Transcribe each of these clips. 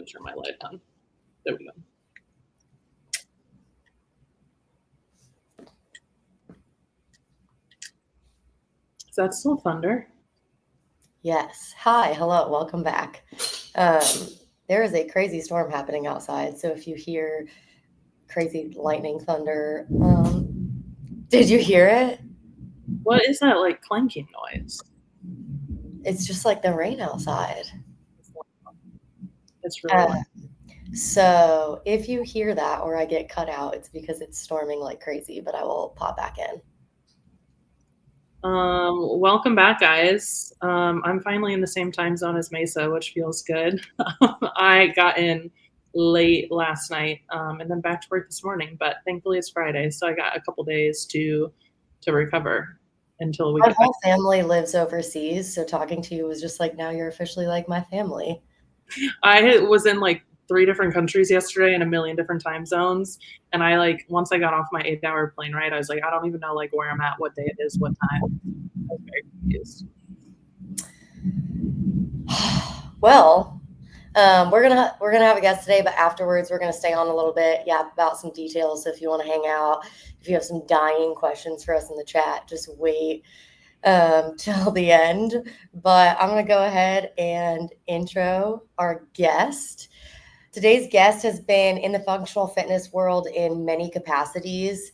turn my light on. There we go. Is that still thunder? Yes. Hi. Hello. Welcome back. There is a crazy storm happening outside. So if you hear crazy lightning thunder, did you hear it? What is that like clanking noise? It's just like the rain outside. It's really loud. So if you hear that or I get cut out, it's because it's storming like crazy, but I will pop back in. Welcome back, guys. I'm finally in the same time zone as Mesa, which feels good. I got in late last night and then back to work this morning, but thankfully it's Friday, so I got a couple days to recover until we My get whole back. family lives overseas, so talking to you was just like, now you're officially like my family. I was in like 3 different countries yesterday in a million different time zones, and I like once I got off my 8-hour plane ride, I was like, I don't even know like where I'm at, what day it is, what time. I was very confused. Well, we're gonna have a guest today, but afterwards we're gonna stay on a little bit, about some details. So if you want to hang out, if you have some dying questions for us in the chat, just wait till the end. But I'm gonna go ahead and intro our guest. Today's guest has been in the functional fitness world in many capacities.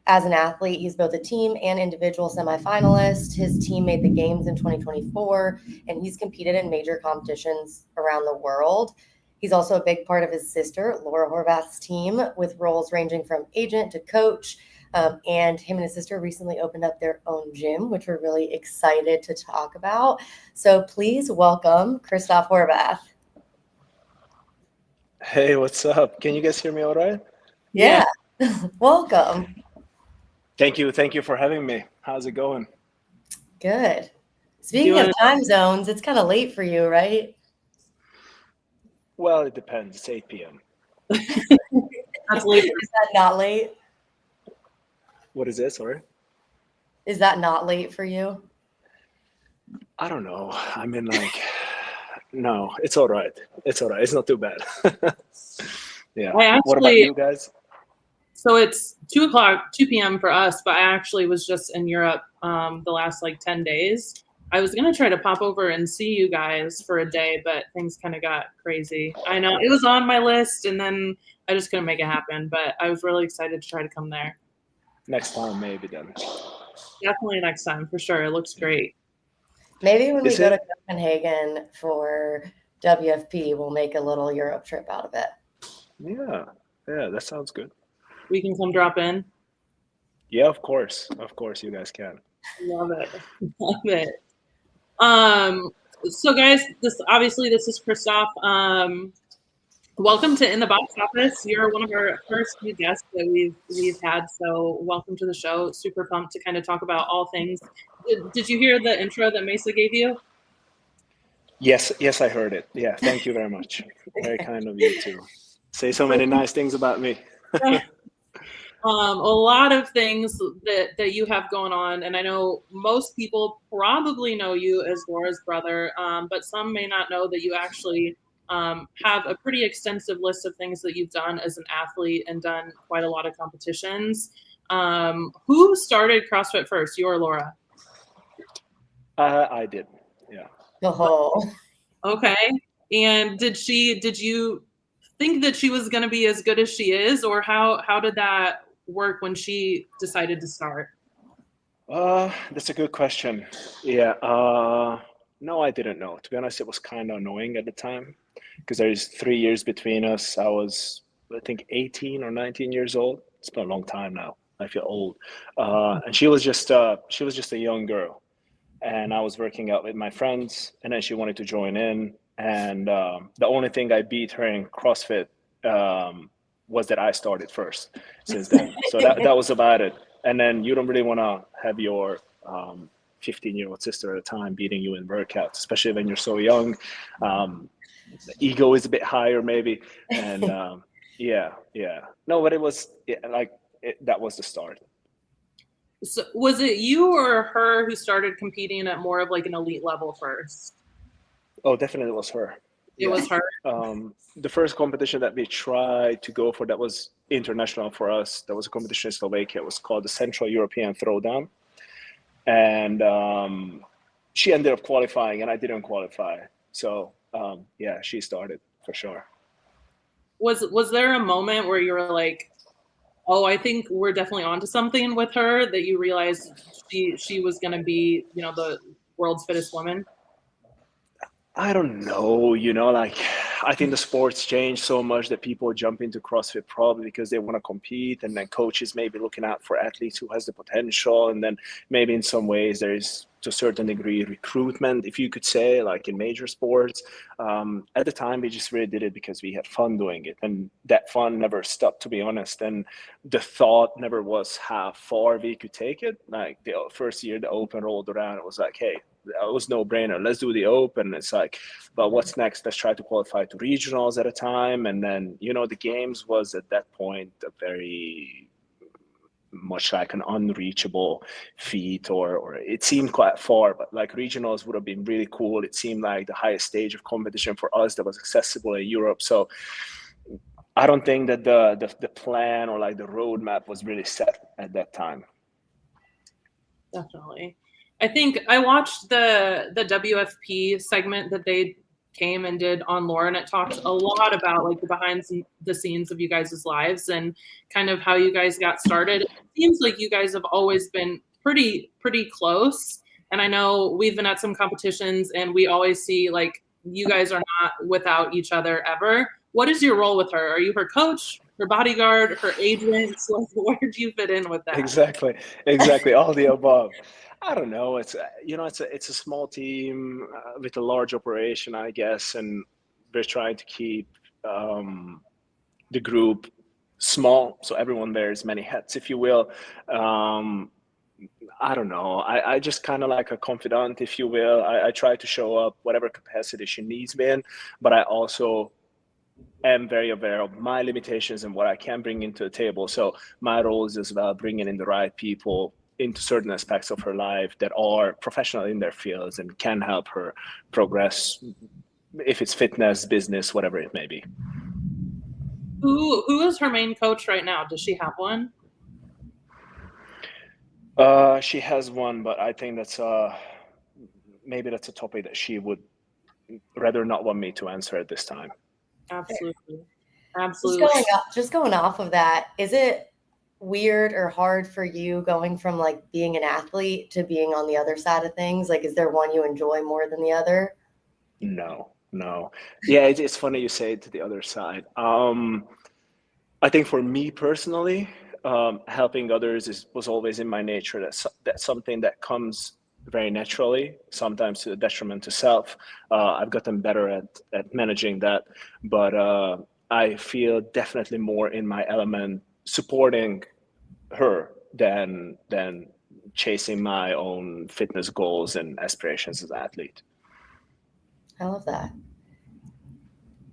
As an athlete, he's both a team and individual semifinalist. His team made the games in 2024, and he's competed in major competitions around the world. He's also a big part of his sister, Laura Horvath's team, with roles ranging from agent to coach. And him and his sister recently opened up their own gym, which we're really excited to talk about. So please welcome Kristof Horvath. Hey, what's up? Can you guys hear me all right? Yeah. Welcome. Thank you for having me. How's it going? Good. Speaking of time zones, it's kind of late for you, right? Well, it depends. It's 8 p.m. That's late. Is that not late? What is this? Sorry? Is that not late for you? I don't know. I mean, like, no, it's all right. It's all right. It's not too bad. Yeah. What about you guys? So it's 2 p.m. for us, but I actually was just in Europe the last like 10 days. I was going to try to pop over and see you guys for a day, but things kind of got crazy. I know it was on my list and then I just couldn't make it happen, but I was really excited to try to come there. Next time, maybe then. Definitely next time, for sure. It looks great. Maybe when we go to Copenhagen for WFP, we'll make a little Europe trip out of it. Yeah, that sounds good. We can come drop in? Yeah, of course. Of course, you guys can. Love it. Love it. So guys, this is Kristof. Welcome to In the Box Office. You're one of our first few guests that we've had, so welcome to the show. Super pumped to kind of talk about all things. Did you hear the intro that Mesa gave you? Yes, I heard it. Yeah, thank you very much. Very kind of you to say so many nice things about me. A lot of things that you have going on, and I know most people probably know you as Laura's brother, but some may not know that you actually have a pretty extensive list of things that you've done as an athlete and done quite a lot of competitions. Who started CrossFit first, you or Laura? I did, yeah. Oh. Okay. And did you think that she was going to be as good as she is, or how did that work when she decided to start? That's a good question. Yeah. No, I didn't know. To be honest, it was kind of annoying at the time because there's 3 years between us. I was, I think, 18 or 19 years old. It's been a long time now. I feel old. And she was just a young girl, and I was working out with my friends, and then she wanted to join in. And the only thing I beat her in CrossFit was that I started first since then. So that was about it. And then you don't really want to have your 15-year-old sister at a time beating you in workouts, especially when you're so young. The ego is a bit higher maybe. And yeah. No, but it was that was the start. So was it you or her who started competing at more of like an elite level first? Oh, definitely it was her. it was hard. The first competition that we tried to go for that was international for us. That was a competition in Slovakia. It was called the Central European Throwdown. And she ended up qualifying and I didn't qualify. So yeah, she started for sure. Was there a moment where you were like, oh, I think we're definitely onto something with her, that you realized she was going to be, you know, the world's fittest woman? I don't know, like I think the sports change so much that people jump into CrossFit probably because they want to compete, and then coaches maybe looking out for athletes who has the potential, and then maybe in some ways there is to a certain degree recruitment, if you could say, like in major sports. At the time, we just really did it because we had fun doing it, and that fun never stopped, to be honest. And the thought never was how far we could take it. Like the first year the Open rolled around, it was like, hey, it was no brainer. Let's do the Open. It's like, but what's next? Let's try to qualify to regionals at a time. And then, the games was at that point a very much like an unreachable feat, or it seemed quite far, but like regionals would have been really cool. It seemed like the highest stage of competition for us that was accessible in Europe. So I don't think that the plan or like the roadmap was really set at that time. Definitely. I think I watched the WFP segment that they came and did on Laura, and it talked a lot about like the behind the scenes of you guys' lives and kind of how you guys got started. It seems like you guys have always been pretty close. And I know we've been at some competitions and we always see like you guys are not without each other ever. What is your role with her? Are you her coach, her bodyguard, her agent? Like, where do you fit in with that? Exactly. All the above. I don't know. It's it's a small team with a large operation, I guess, and we're trying to keep the group small, so everyone wears many hats, if you will. I don't know. I just kind of like a confidant, if you will. I try to show up whatever capacity she needs me in, but I also am very aware of my limitations and what I can bring into the table. So my role is as well bringing in the right people into certain aspects of her life that are professional in their fields and can help her progress, if it's fitness, business, whatever it may be. Who is her main coach right now? Does she have one? She has one, but I think that's maybe that's a topic that she would rather not want me to answer at this time. Absolutely. Just going off of that, is it weird or hard for you going from like being an athlete to being on the other side of things? Like, is there one you enjoy more than the other? No. Yeah, it's funny you say it, to the other side. I think for me personally, helping others was always in my nature. That's something that comes very naturally, sometimes to the detriment to self. I've gotten better at managing that, but I feel definitely more in my element supporting her than chasing my own fitness goals and aspirations as an athlete. I love that.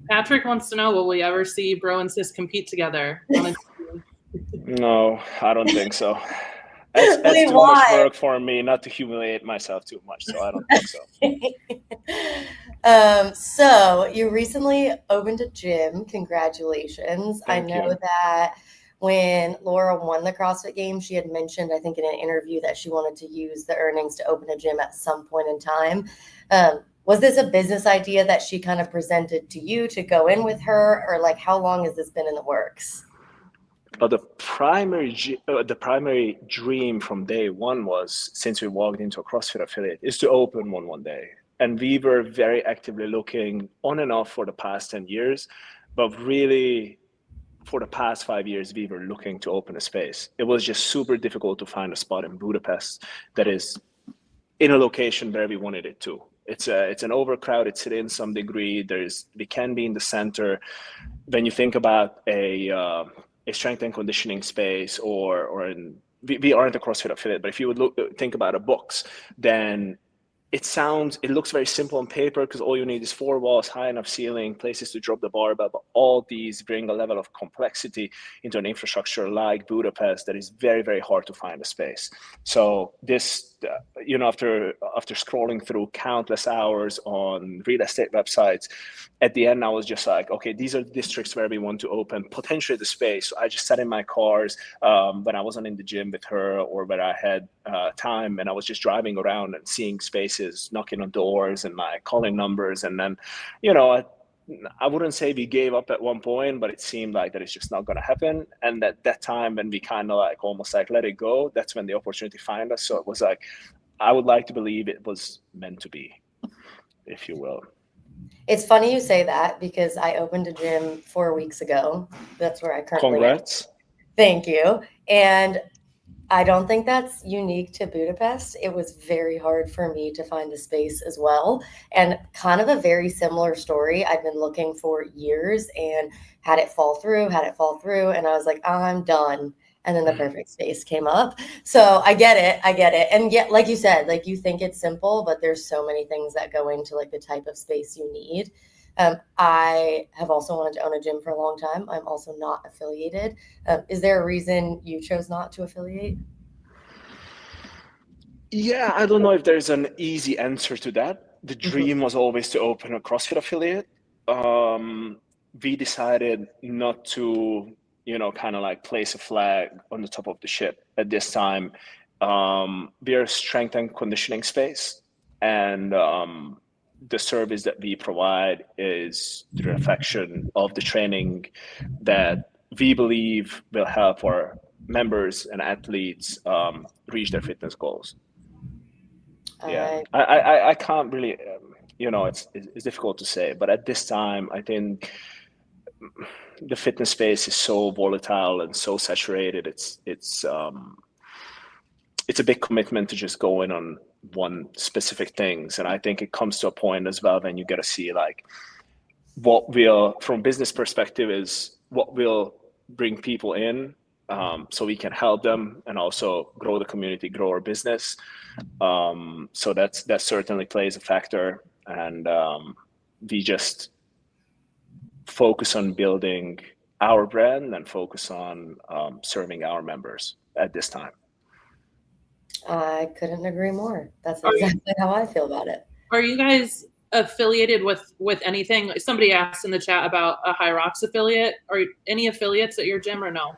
Patrick wants to know, will we ever see Bro and Sis compete together? No, I don't think so. That's too much work for me, not to humiliate myself too much, so I don't think so. So you recently opened a gym. Congratulations. Thank I know you. that when Laura won the CrossFit Games, she had mentioned, I think in an interview, that she wanted to use the earnings to open a gym at some point in time. Was this a business idea that she kind of presented to you to go in with her, or like how long has this been in the works? But the primary dream from day one was, since we walked into a CrossFit affiliate, is to open one day. And we were very actively looking on and off for the past 10 years, but really for the past 5 years, we were looking to open a space. It was just super difficult to find a spot in Budapest that is in a location where we wanted it to. It's an overcrowded city in some degree. We can be in the center. When you think about a strength and conditioning space, we aren't a CrossFit affiliate, but if you would think about a box, then it looks very simple on paper because all you need is 4 walls, high enough ceiling, places to drop the barbell, but all these bring a level of complexity into an infrastructure like Budapest that is very, very hard to find a space. So this, after scrolling through countless hours on real estate websites, at the end I was just like, okay, these are districts where we want to open potentially the space. So I just sat in my cars when I wasn't in the gym with her or when I had time, and I was just driving around and seeing spaces, knocking on doors and like calling numbers. And then, I wouldn't say we gave up at one point, but it seemed like that it's just not going to happen. And at that time, when we kind of like almost like let it go, that's when the opportunity found us. So it was like, I would like to believe it was meant to be, if you will. It's funny you say that because I opened a gym 4 weeks ago. That's where I currently Congrats. am. Thank you. And I don't think that's unique to Budapest. It was very hard for me to find a space as well. And kind of a very similar story. I've been looking for years and had it fall through. And I was like, I'm done. And then the perfect space came up. So I get it. And yet, like you said, like you think it's simple, but there's so many things that go into like the type of space you need. I have also wanted to own a gym for a long time. I'm also not affiliated. Is there a reason you chose not to affiliate? Yeah, I don't know if there's an easy answer to that. The dream was always to open a CrossFit affiliate. We decided not to, kind of like place a flag on the top of the ship at this time. We're a strength and conditioning space, and the service that we provide is the reflection of the training that we believe will help our members and athletes reach their fitness goals. Yeah, I can't really, it's difficult to say, but at this time, I think the fitness space is so volatile and so saturated. It's a big commitment to just go in on one specific things, and I think it comes to a point as well when you got to see like from a business perspective is what will bring people in. So we can help them and also grow the community, grow our business. So that certainly plays a factor, and we just focus on building our brand and focus on serving our members at this time. I couldn't agree more. That's exactly how I feel about it. Are you guys affiliated with anything? Somebody asked in the chat about a High Rocks affiliate. Are any affiliates at your gym or no?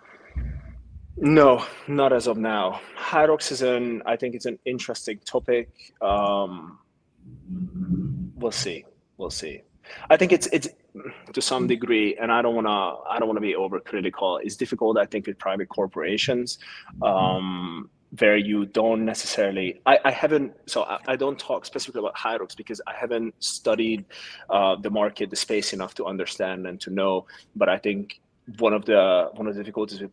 No, not as of now. High Rocks I think it's an interesting topic. We'll see. I think it's to some degree, and I don't wanna be overcritical. It's difficult, I think, with private corporations, where you don't necessarily. I don't talk specifically about High Rocks because I haven't studied the market, the space enough to understand and to know. But I think one of the difficulties with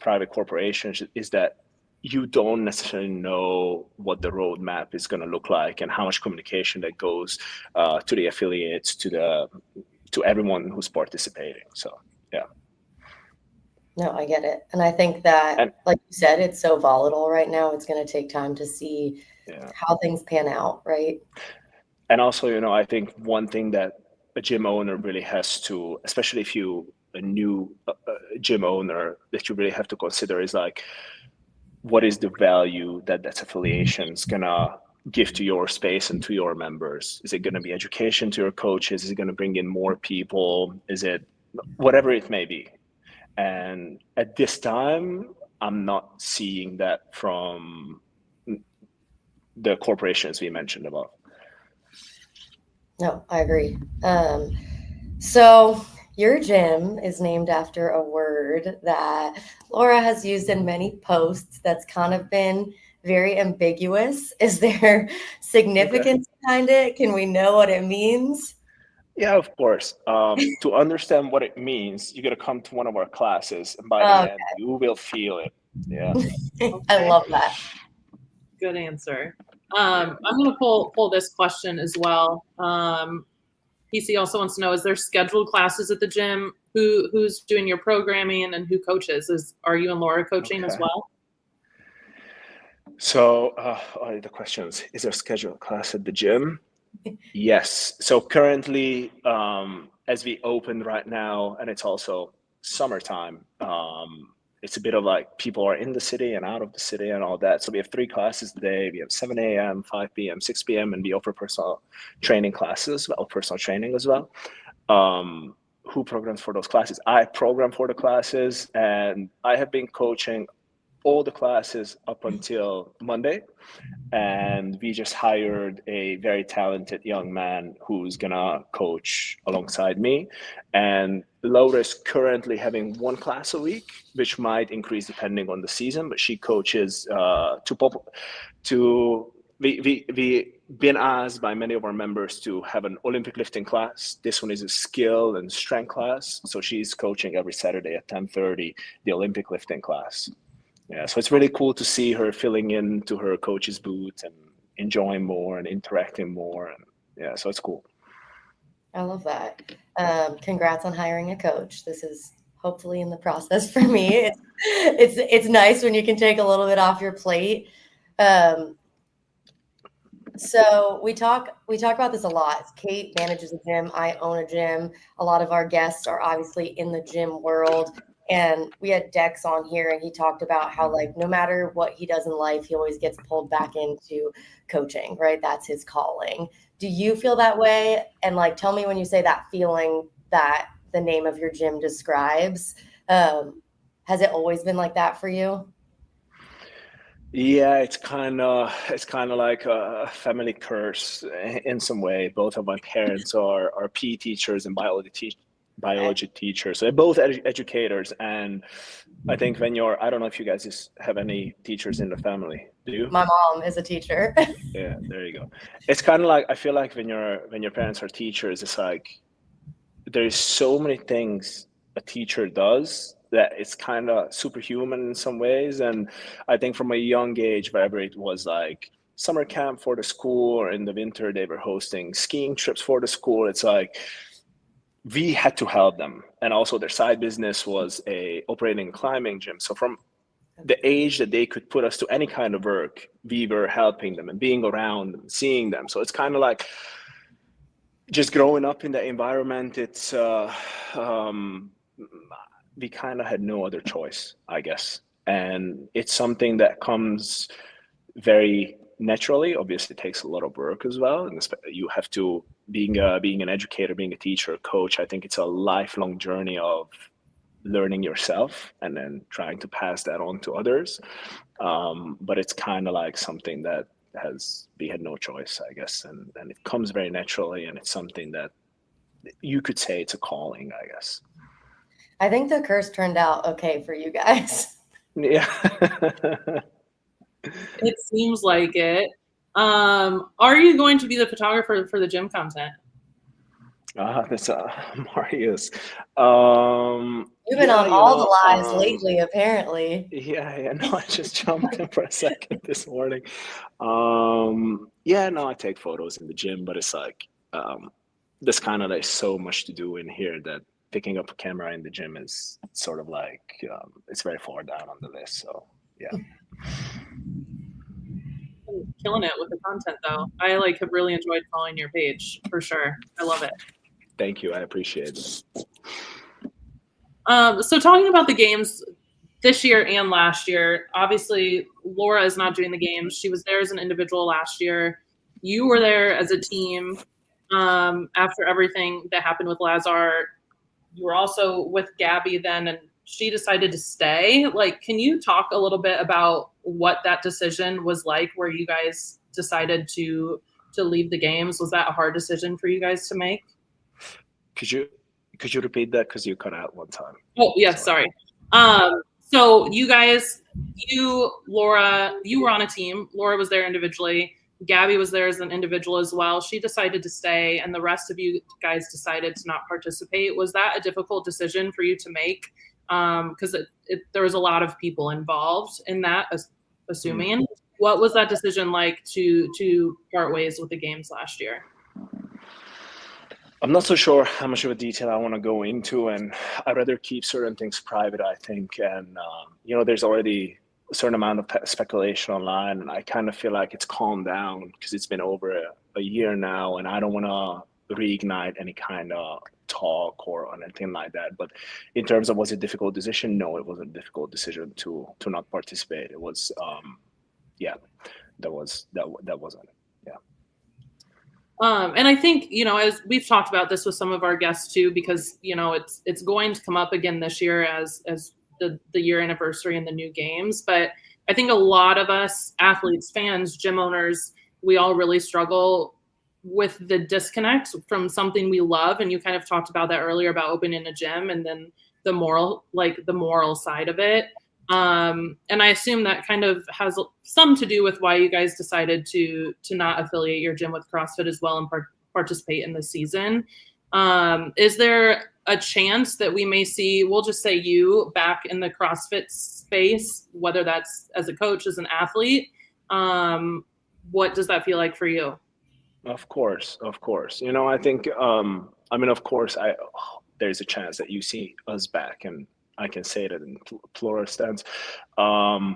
private corporations is that you don't necessarily know what the roadmap is going to look like and how much communication that goes to the affiliates, to everyone who's participating. So, yeah. No, I get it. And I think that, like you said, it's so volatile right now. It's going to take time to see how things pan out, right? And also, I think one thing that a gym owner really has to, especially if you a new gym owner, that you really have to consider is like, what is the value that affiliation is gonna give to your space and to your members? Is it gonna be education to your coaches? Is it gonna bring in more people? Is it whatever it may be? And at this time, I'm not seeing that from the corporations we mentioned above. No, I agree. So your gym is named after a word that Laura has used in many posts that's kind of been very ambiguous. Is there significance behind it? Can we know what it means? Yeah, of course. To understand what it means, you got to come to one of our classes, and by the end, you will feel it. Yeah. I love that. Good answer. I'm going to pull this question as well. PC also wants to know, is there scheduled classes at the gym? Who's doing your programming and who coaches? Are you and Laura coaching as well? So the questions, is there scheduled class at the gym? Yes. So currently, as we open right now, and it's also summertime, it's a bit of like people are in the city and out of the city and all that. So we have 3 classes a day. We have 7 a.m., 5 p.m., 6 p.m., and we offer personal training classes, well, personal training as well. Who programs for those classes? I program for the classes, and I have been coaching all the classes up until Monday. And we just hired a very talented young man who's gonna coach alongside me. And Laura's currently having 1 class a week, which might increase depending on the season. But she coaches we been asked by many of our members to have an Olympic lifting class. This one is a skill and strength class. So she's coaching every Saturday at 10:30 the Olympic lifting class. Yeah, so it's really cool to see her filling into her coach's booth and enjoying more and interacting more. And yeah, so it's cool. I love that. Congrats on hiring a coach. This is hopefully in the process for me. It's nice when you can take a little bit off your plate. So we talk about this a lot. Kate manages a gym. I own a gym. A lot of our guests are obviously in the gym world. And we had Dex on here, and he talked about how, like, no matter what he does in life, he always gets pulled back into coaching, right? That's his calling. Do you feel that way? And, like, tell me when you say that feeling that the name of your gym describes. Has it always been like that for you? Yeah, it's kind of like a family curse in some way. Both of my parents are PE teachers and biology teachers. So they're both educators. And I think when I don't know if you guys just have any teachers in the family. Do you? My mom is a teacher. Yeah, there you go. It's kind of like, I feel like when your parents are teachers, it's like there's so many things a teacher does that it's kind of superhuman in some ways. And I think from a young age, wherever it was, like summer camp for the school, or in the winter they were hosting skiing trips for the school, it's like we had to help them. And also their side business was a operating climbing gym. So from the age that they could put us to any kind of work, we were helping them and being around them, seeing them. So it's kind of like just growing up in the environment. It's we kind of had no other choice, I guess. And it's something that comes very naturally. Obviously, it takes a lot of work as well. And you have to, being an educator, being a teacher, a coach, I think it's a lifelong journey of learning yourself and then trying to pass that on to others. But it's kind of like something that we had no choice, I guess. And it comes very naturally. And it's something that you could say it's a calling, I guess. I think the curse turned out okay for you guys. Yeah. It seems like it. Are you going to be the photographer for the gym content? That's Marius. You've been on all the lives lately, apparently. Yeah, no, I just jumped in for a second this morning. Yeah, no, I take photos in the gym, but it's like there's kind of like so much to do in here that picking up a camera in the gym is sort of like it's very far down on the list. So yeah. Killing it with the content, though. I have really enjoyed following your page for sure. I love it. Thank you. I appreciate it. So talking about the games this year and last year, obviously Laura is not doing the games. She was there as an individual last year. You were there as a team after everything that happened with Lazar. You were also with Gabby then, and she decided to stay. Can you talk a little bit about what that decision was like, where you guys decided to leave the games? Was that a hard decision for you guys to make? Could you repeat that, because you cut out one time? Oh, yeah, sorry. So you guys, Laura, you were on a team. Laura was there individually. Gabby was there as an individual as well. She decided to stay, and the rest of you guys decided to not participate. Was that a difficult decision for you to make? Because there was a lot of people involved in that, assuming. What was that decision like to part ways with the games last year? I'm not so sure how much of a detail I want to go into, and I'd rather keep certain things private, I think. And there's already a certain amount of speculation online, and I kind of feel like it's calmed down because it's been over a year now, and I don't want to reignite any kind of talk or anything like that. But in terms of was it a difficult decision? No, it wasn't a difficult decision to not participate. It was, yeah, that wasn't. Yeah. And I think, as we've talked about this with some of our guests too, because, it's going to come up again this year as the year anniversary and the new games. But I think a lot of us athletes, fans, gym owners, we all really struggle with the disconnect from something we love. And you kind of talked about that earlier about opening a gym and then the moral side of it. And I assume that kind of has some to do with why you guys decided to not affiliate your gym with CrossFit as well and participate in the season. Is there a chance that we may see, we'll just say you back in the CrossFit space, whether that's as a coach, as an athlete? What does that feel like for you? Of course. I think, of course, there's a chance that you see us back, and I can say that in plural stance. I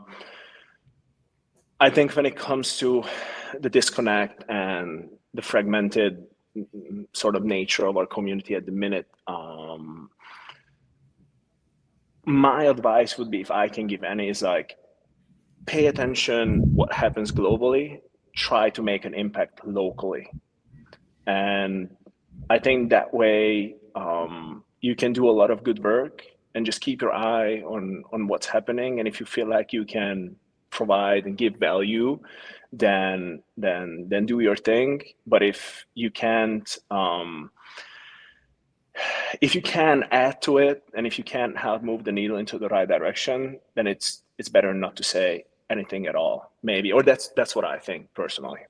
think when it comes to the disconnect and the fragmented sort of nature of our community at the minute, my advice would be, if I can give any, is like, pay attention what happens globally, try to make an impact locally. And I think that way you can do a lot of good work and just keep your eye on what's happening. And if you feel like you can provide and give value, then do your thing. But if you can't, if you can add to it, and if you can't help move the needle into the right direction, then it's better not to say anything at all, maybe. Or that's what I think personally,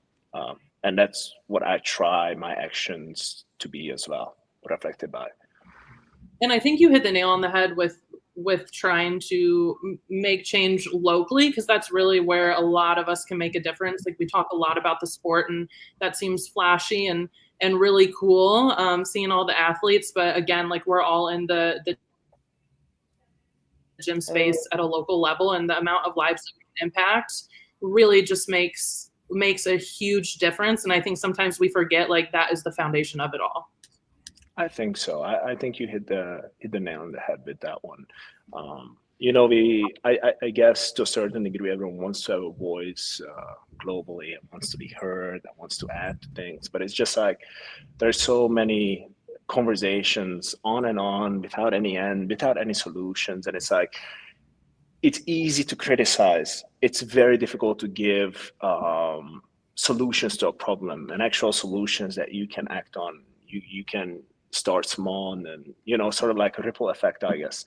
and that's what I try my actions to be as well, reflected by. And I think you hit the nail on the head with trying to make change locally, because that's really where a lot of us can make a difference. Like, we talk a lot about the sport, and that seems flashy and really cool, seeing all the athletes. But again, like, we're all in the gym space at a local level, and the amount of lives that we can impact really just makes a huge difference. And I think sometimes we forget, like, that is the foundation of it all. I think so. I think you hit the nail on the head with that one. I guess to a certain degree, everyone wants to have a voice globally, and wants to be heard, and wants to add to things. But it's just like, there's so many conversations on and on without any end, without any solutions. And it's like, it's easy to criticize. It's very difficult to give solutions to a problem, and actual solutions that you can act on. You can start small, and then, sort of like a ripple effect, I guess.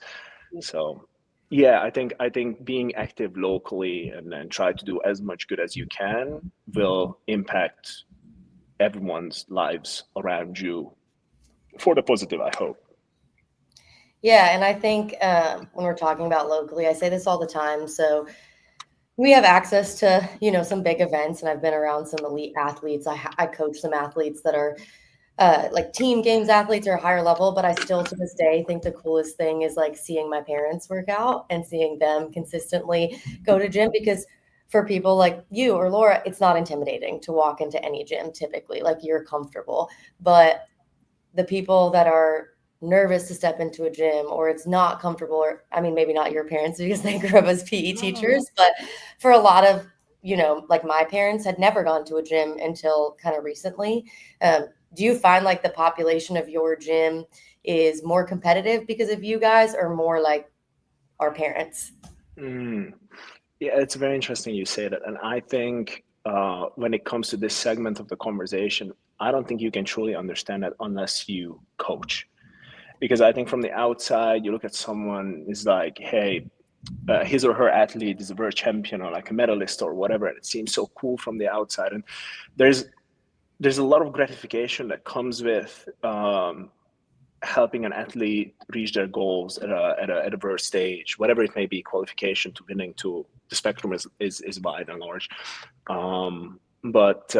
So yeah, I think being active locally and then try to do as much good as you can will impact everyone's lives around you for the positive, I hope. Yeah, and I think when we're talking about locally, I say this all the time. So we have access to, some big events, and I've been around some elite athletes. I coach some athletes that are like team games athletes or higher level, but I still to this day think the coolest thing is like seeing my parents work out and seeing them consistently go to gym, because for people like you or Laura, it's not intimidating to walk into any gym typically, like, you're comfortable. But the people that are nervous to step into a gym, or it's not comfortable, or I mean, maybe not your parents because they grew up as PE teachers, but for a lot of, like my parents had never gone to a gym until kind of recently. Do you find like the population of your gym is more competitive because of you guys, or more like our parents? Yeah, it's very interesting you say that. And I think when it comes to this segment of the conversation, I don't think you can truly understand that unless you coach. Because I think from the outside, you look at someone, is like, hey, his or her athlete is a world champion or like a medalist or whatever, and it seems so cool from the outside. And there's a lot of gratification that comes with helping an athlete reach their goals at a world stage, whatever it may be. Qualification to winning, to the spectrum is wide and large. But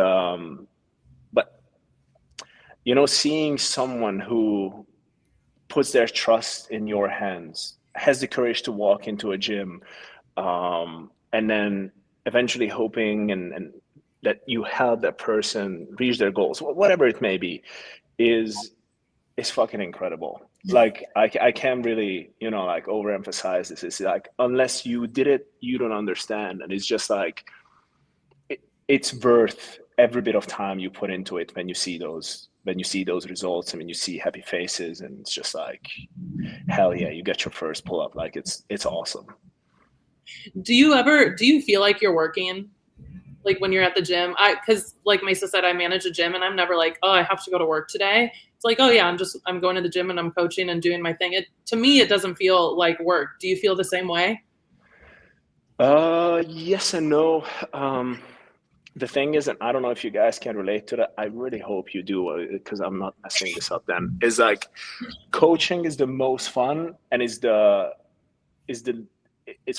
seeing someone who puts their trust in your hands, has the courage to walk into a gym, and then eventually hoping and that you help that person reach their goals, whatever it may be, is fucking incredible. Like I can't really, like overemphasize this. It's like, unless you did it, you don't understand. And it's just like, it's worth every bit of time you put into it when you see those results and when you see happy faces, and it's just like, hell yeah, you get your first pull up. Like it's awesome. Do you feel like you're working? Like when you're at the gym? Because like Mesa said, I manage a gym, and I'm never like, oh, I have to go to work today. It's like, oh yeah, I'm going to the gym and I'm coaching and doing my thing. To me, it doesn't feel like work. Do you feel the same way? Yes and no. The thing is, and I don't know if you guys can relate to that. I really hope you do, because I'm not messing this up. Then is like, coaching is the most fun, and it's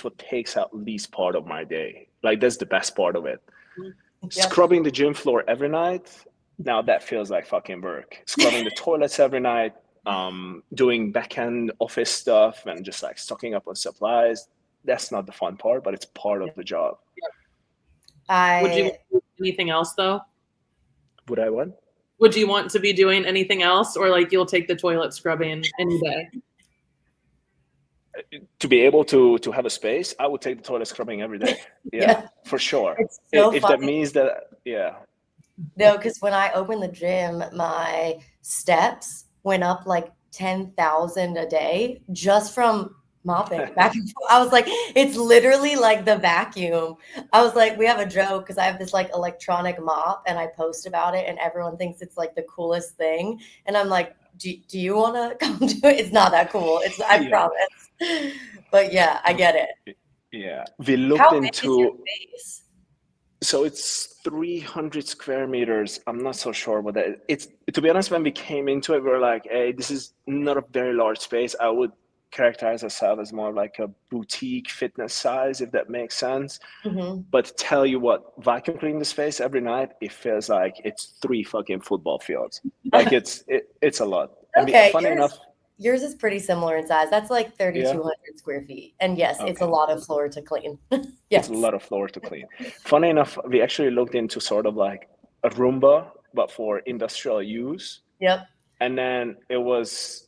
what takes out least part of my day. Like that's the best part of it. Yeah. Scrubbing the gym floor every night, now that feels like fucking work. Scrubbing the toilets every night, doing back-end office stuff and just like stocking up on supplies, that's not the fun part, but it's part of the job. Would you do anything else though? Would I what? Would you want to be doing anything else, or like you'll take the toilet scrubbing any day? To be able to have a space, I would take the toilet scrubbing every day. Yeah. For sure. It's so if funny. That means that, yeah. No, because when I opened the gym, my steps went up like 10,000 a day just from mopping back and forth. I was like, it's literally like the vacuum. I was like, we have a joke because I have this like electronic mop and I post about it and everyone thinks it's like the coolest thing. And I'm like, do you want to come do it? It's not that cool. I promise. But yeah, I get it. Yeah. We looked How big into is your space? So it's 300 square meters. I'm not so sure what that is. It's, to be honest, when we came into it, we were like, hey, this is not a very large space. I would characterize ourselves as more like a boutique fitness size, if that makes sense. Mm-hmm. But tell you what, vacuum cleaning the space every night, it feels like it's 3 fucking football fields. Like it's a lot. And Okay, funny enough, yours is pretty similar in size. That's like 3,200 square feet. And yes, it's a lot of floor to clean. Yes. It's a lot of floor to clean. Funny enough, we actually looked into sort of like a Roomba, but for industrial use. Yep. And then it was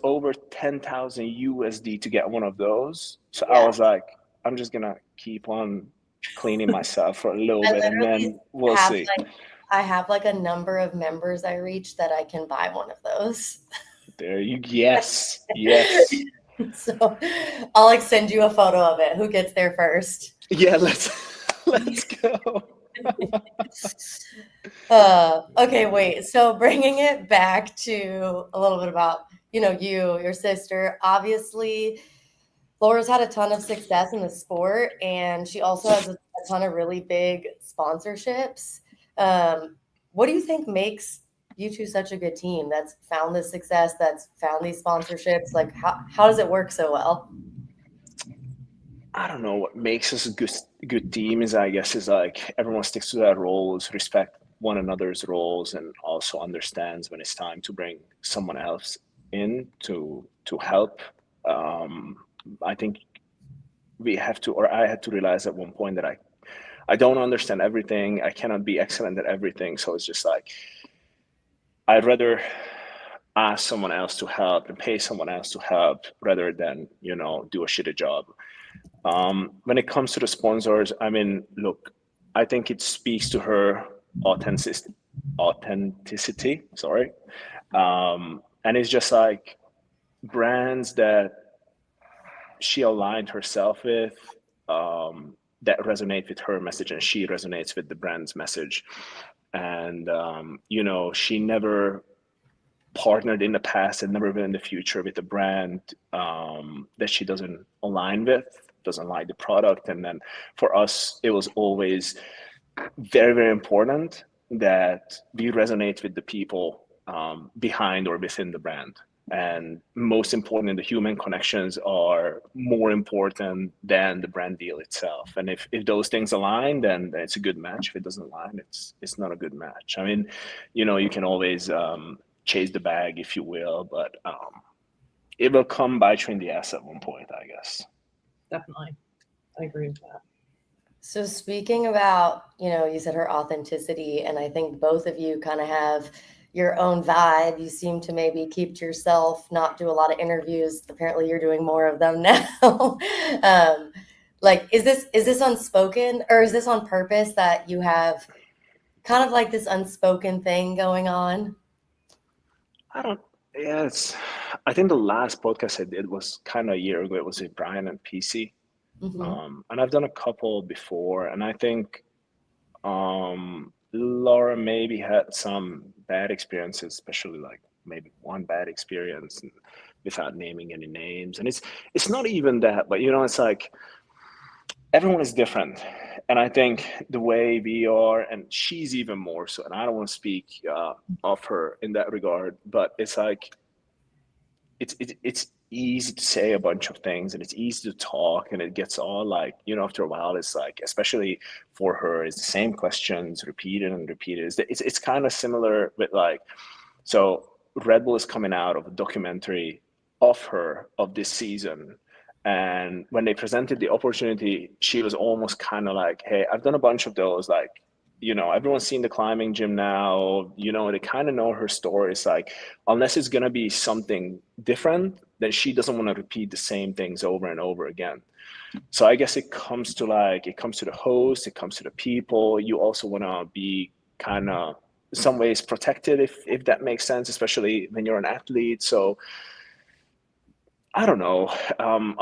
over 10,000 USD to get one of those. So I was like, I'm just gonna keep on cleaning myself for a little bit, and then we'll see. I have like a number of members I reach that I can buy one of those. There you yes. So I'll like send you a photo of it. Who gets there first? Yeah, let's go. Okay, wait. So bringing it back to a little bit about, your sister. Obviously, Laura's had a ton of success in the sport, and she also has a ton of really big sponsorships. What do you think makes you two such a good team that's found this success, that's found these sponsorships? Like, how does it work so well? I don't know. What makes us a good team is, I guess, is like everyone sticks to their roles, respect one another's roles, and also understands when it's time to bring someone else in to help. I think we have to, or I had to realize at one point that I don't understand everything. I cannot be excellent at everything. So it's just like, I'd rather ask someone else to help and pay someone else to help rather than, do a shitty job. When it comes to the sponsors, I mean, look, I think it speaks to her authenticity. Sorry. And it's just like brands that she aligned herself with, that resonate with her message, and she resonates with the brand's message. And, she never partnered in the past and never will in the future with a brand that she doesn't align with, doesn't like the product. And then for us, it was always very, very important that we resonate with the people behind or within the brand. And most important, the human connections are more important than the brand deal itself. And if those things align, then it's a good match. If it doesn't align, it's not a good match. I mean, you can always chase the bag, if you will, but it will come bite you in the ass at one point, I guess. Definitely. I agree with that. So speaking about, you said her authenticity, and I think both of you kind of have your own vibe. You seem to maybe keep to yourself, not do a lot of interviews. Apparently, you're doing more of them now. Like, is this unspoken, or is this on purpose that you have kind of like this unspoken thing going on? I don't. Yeah, I think the last podcast I did was kind of a year ago. It was with Brian and PC, Hmm. and I've done a couple before, and I think Laura maybe had some bad experiences, especially like maybe one bad experience, and without naming any names. And it's not even that, but it's like everyone is different, and I think the way we are, and she's even more so. And I don't want to speak of her in that regard, but it's like it's easy to say a bunch of things, and it's easy to talk, and it gets all like, after a while it's like, especially for her, it's the same questions repeated and repeated. It's kind of similar with like, so Red Bull is coming out of a documentary of her of this season, and when they presented the opportunity, she was almost kind of like, hey, I've done a bunch of those, like, everyone's seen the climbing gym now, they kind of know her story. It's like, unless it's going to be something different, then she doesn't want to repeat the same things over and over again. So I guess it comes to the host, it comes to the people. You also want to be kind of some ways protected, if that makes sense, especially when you're an athlete. So I don't know.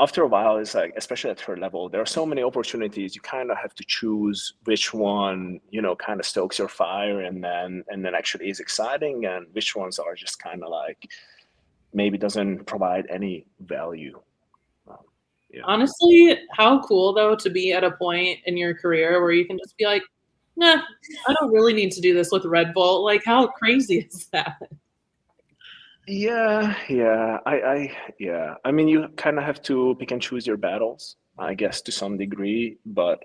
After a while, it's like, especially at her level, there are so many opportunities. You kind of have to choose which one, kind of stokes your fire, and then actually is exciting, and which ones are just kind of like maybe doesn't provide any value. Um, yeah. Honestly, how cool though to be at a point in your career where you can just be like, nah, I don't really need to do this with Red Bull. Like, how crazy is that? Yeah. I mean, you kind of have to pick and choose your battles, I guess, to some degree. But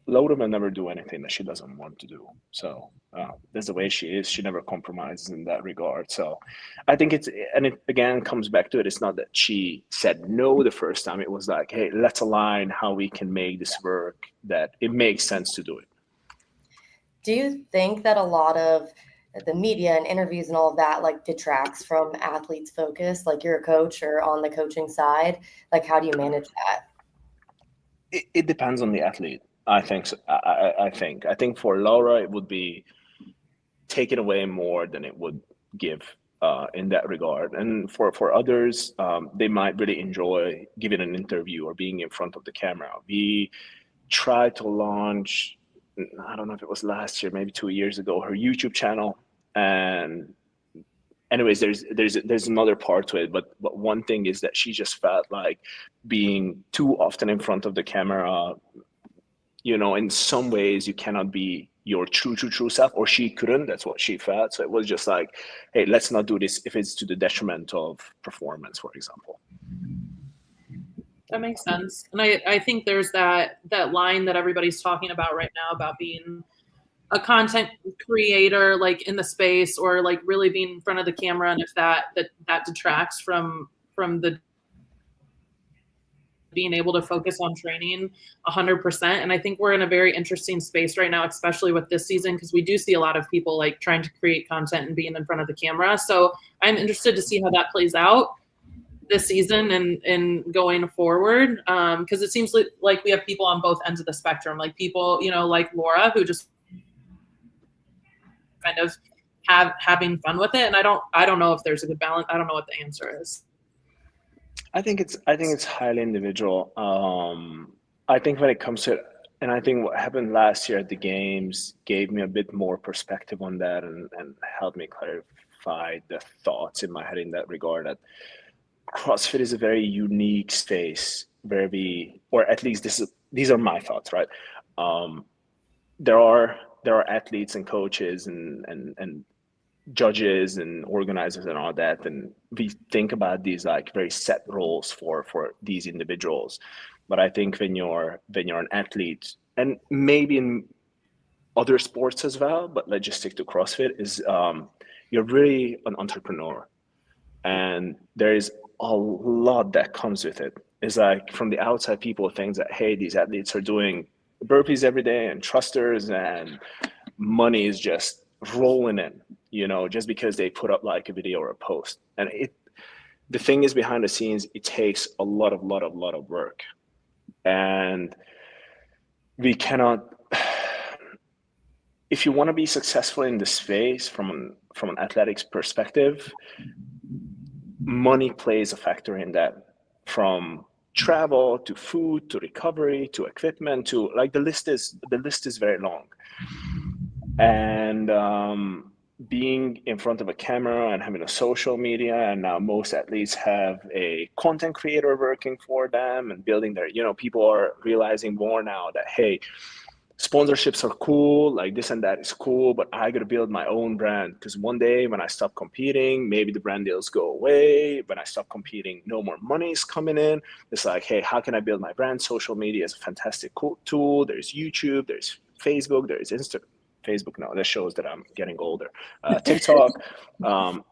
Loda will never do anything that she doesn't want to do. So that's the way she is. She never compromises in that regard. So I think and it again comes back to it. It's not that she said no the first time. It was like, hey, let's align how we can make this work, that it makes sense to do it. Do you think that a lot of the media and interviews and all of that like detracts from athletes' focus? Like, you're a coach or on the coaching side, like how do you manage that? It depends on the athlete. I think so. I think for Laura, it would be taken away more than it would give in that regard. And for others, they might really enjoy giving an interview or being in front of the camera. We tried to launch, I don't know if it was last year, maybe 2 years ago, her YouTube channel. And anyways, there's another part to it, but one thing is that she just felt like being too often in front of the camera, in some ways you cannot be your true self, or she couldn't. That's what she felt. So it was just like, hey, let's not do this if it's to the detriment of performance, for example. That makes sense. And I think there's that line that everybody's talking about right now about being a content creator, like in the space, or like really being in front of the camera, and if that detracts from the being able to focus on training 100%. And I think we're in a very interesting space right now, especially with this season, because we do see a lot of people like trying to create content and being in front of the camera. So I'm interested to see how that plays out this season and going forward, because it seems like we have people on both ends of the spectrum, like people, like Laura, who just kind of having fun with it. And I don't know if there's a good balance. I don't know what the answer is. I think it's highly individual. I think when it comes to it, and I think what happened last year at the games gave me a bit more perspective on that, and helped me clarify the thoughts in my head in that regard. That CrossFit is a very unique space where or at least these are my thoughts, right? There are athletes and coaches and judges and organizers and all that, and we think about these like very set roles for these individuals. But I think when you're an athlete, and maybe in other sports as well, but let's just stick to CrossFit, is you're really an entrepreneur, and there is a lot that comes with it. is like from the outside, people think that, hey, these athletes are doing burpees every day and thrusters and money is just rolling in, just because they put up like a video or a post. And the thing is, behind the scenes, it takes a lot of work. And we cannot, if you want to be successful in this space from an athletics perspective, money plays a factor in that, from travel to food to recovery to equipment to, like, the list is very long. And being in front of a camera and having a social media, and now most athletes have a content creator working for them and building their, people are realizing more now that, hey, sponsorships are cool, like this and that is cool, but I got to build my own brand, because one day when I stop competing, maybe the brand deals go away. When I stop competing, no more money is coming in. It's like, hey, how can I build my brand? Social media is a fantastic cool tool. There's YouTube, there's Facebook, there's Instagram. Facebook, no, that shows that I'm getting older. TikTok,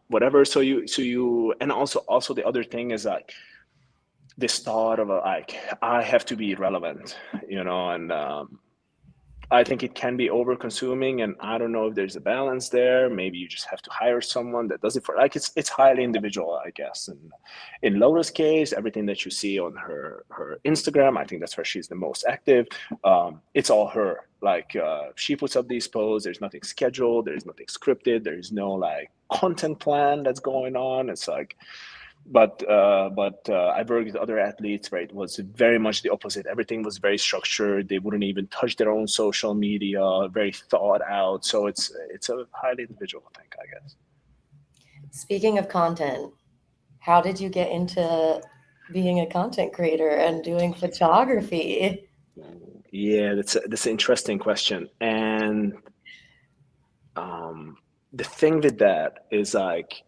whatever. So you, and also the other thing is like this thought of like, I have to be relevant, and I think it can be over consuming, and I don't know if there's a balance there. Maybe you just have to hire someone that does it for, like, it's highly individual, I guess. And in Laura's case, everything that you see on her Instagram, I think that's where she's the most active. It's all her. Like, she puts up these posts. There's nothing scheduled. There's nothing scripted. There's no like content plan that's going on. It's like, but I worked with other athletes where it was very much the opposite. Everything was very structured. They wouldn't even touch their own social media, very thought out. So it's a highly individual thing, I guess. Speaking of content, how did you get into being a content creator and doing photography? Yeah, that's an interesting question. And the thing with that is like,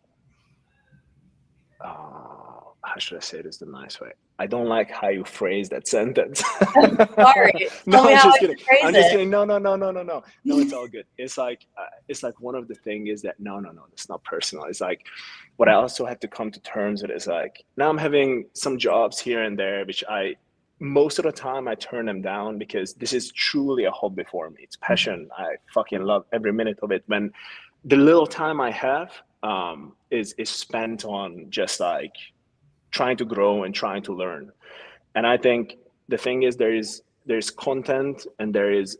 how should I say this the nice way? I don't like how you phrase that sentence. Sorry. No, Tell me I'm how just I kidding. should phrase I'm just it. kidding. No. No, it's all good. It's like one of the thing is that no, it's not personal. It's like what I also had to come to terms with is like, now I'm having some jobs here and there, which most of the time I turn them down because this is truly a hobby for me. It's passion. I fucking love every minute of it. When the little time I have is spent on just like trying to grow and trying to learn. And I think the thing is, there's content and there is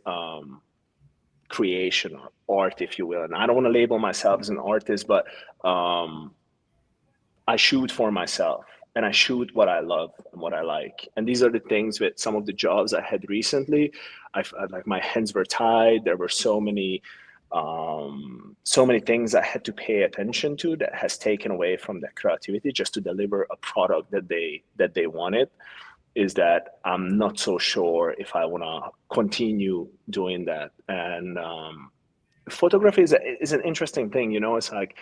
creation or art, if you will. And I don't want to label myself as an artist, but I shoot for myself and I shoot what I love and what I like. And these are the things with some of the jobs I had recently. I like, my hands were tied. There were so many things I had to pay attention to that has taken away from that creativity just to deliver a product that they wanted. Is that I'm not so sure if I want to continue doing that. And photography is an interesting thing, it's like,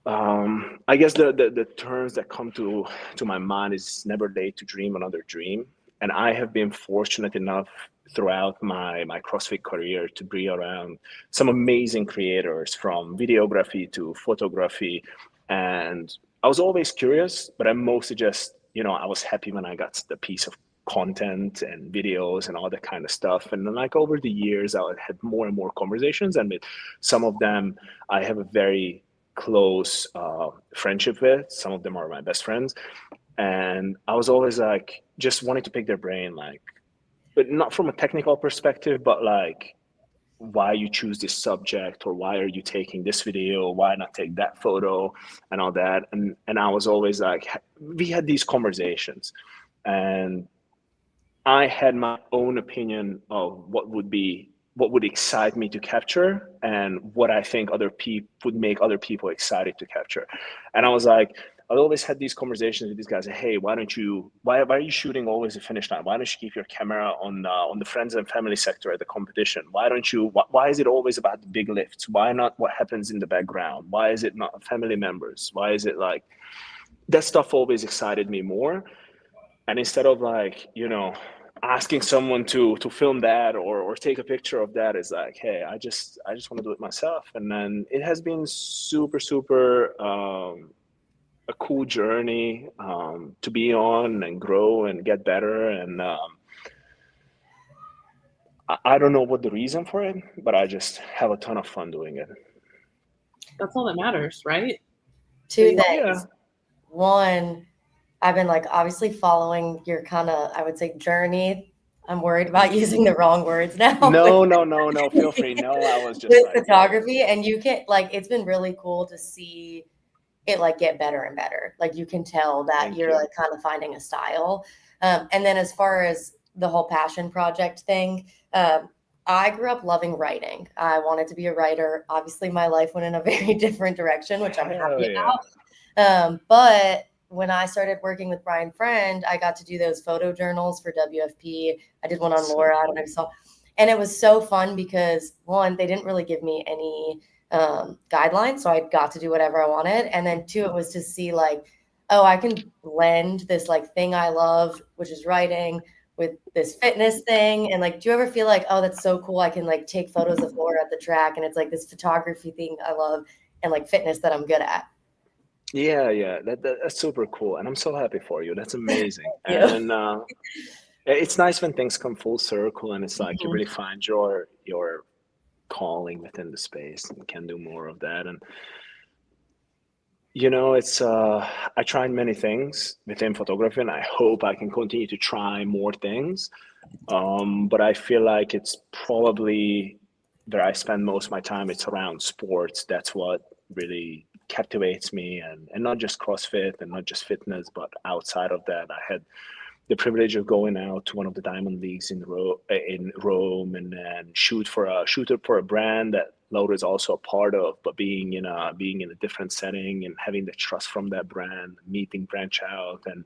I guess the terms that come to my mind is never late to dream another dream. And I have been fortunate enough throughout my CrossFit career to be around some amazing creators, from videography to photography. And I was always curious, but I'm mostly just, I was happy when I got the piece of content and videos and all that kind of stuff. And then, like, over the years, I had more and more conversations, and with some of them, I have a very close friendship with. Some of them are my best friends. And I was always like, just wanting to pick their brain, like, but not from a technical perspective, but like, why you choose this subject, or why are you taking this video, why not take that photo, and all that. And I was always like, we had these conversations, and I had my own opinion of what would excite me to capture, and what I think other people would make other people excited to capture. And I was like, I always had these conversations with these guys. Hey, why are you shooting always the finish line? Why don't you keep your camera on the friends and family sector at the competition? Why is it always about the big lifts? Why not what happens in the background? Why is it not family members? Why is it like that stuff always excited me more? And instead of like, asking someone to film that or take a picture of that, is like, hey, I just want to do it myself. And then it has been super a cool journey to be on and grow and get better. And I don't know what the reason for it, but I just have a ton of fun doing it. That's all that matters, right? Two Yeah. things. One, I've been like obviously following your kind of, I would say, journey. I'm worried about using the wrong words now. No. Feel free. No, I was just With like photography, and you can like, it's been really cool to see it like get better and better. Like you can tell that Thank you're you. like kind of finding a style. And then as far as the whole passion project thing, I grew up loving writing. I wanted to be a writer. Obviously, my life went in a very different direction, which I'm Hell happy yeah. about. But when I started working with Brian Friend, I got to do those photo journals for WFP. I did one on So Laura. I don't cool. know if you saw. And it was so fun because one, they didn't really give me any guidelines, so I got to do whatever I wanted. And then two, it was to see like, oh, I can blend this like thing I love, which is writing, with this fitness thing. And like, do you ever feel like, oh, that's so cool? I can like take photos of Laura at the track, and it's like this photography thing I love and like fitness that I'm good at. Yeah. That's super cool, and I'm so happy for you. That's amazing. Yeah. And it's nice when things come full circle, and it's like you Mhm. really find your calling within the space and can do more of that. And it's I tried many things within photography, and I hope I can continue to try more things. But I feel like it's probably where I spend most of my time. It's around sports. That's what really captivates me, and not just CrossFit and not just fitness, but outside of that, I had the privilege of going out to one of the diamond leagues in Rome, and then shooter for a brand that Laura is also a part of, but being in a different setting and having the trust from that brand, meeting branch out. And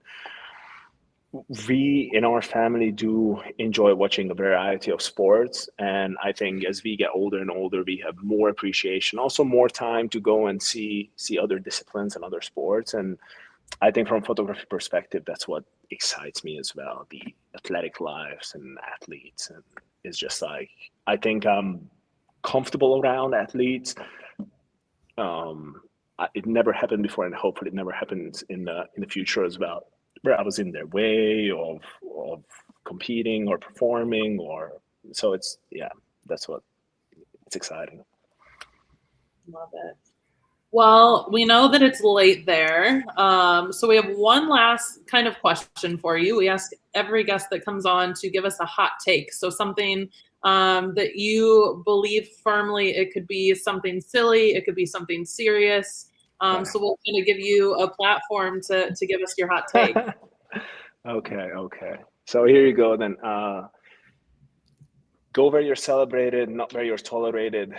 we in our family do enjoy watching a variety of sports, and I think as we get older and older, we have more appreciation, also more time to go and see other disciplines and other sports. And I think from photography perspective, that's what excites me as well, the athletic lives and athletes. And it's just like, I think I'm comfortable around athletes. It never happened before, and hopefully it never happens in the future as well, where I was in their way of competing or performing. Or so it's, yeah, that's what it's exciting. Love it. Well, we know that it's late there. So we have one last kind of question for you. We ask every guest that comes on to give us a hot take. So something that you believe firmly. It could be something silly. It could be something serious. So we'll kind of give you a platform to give us your hot take. Okay. So here you go then. Go where you're celebrated, not where you're tolerated.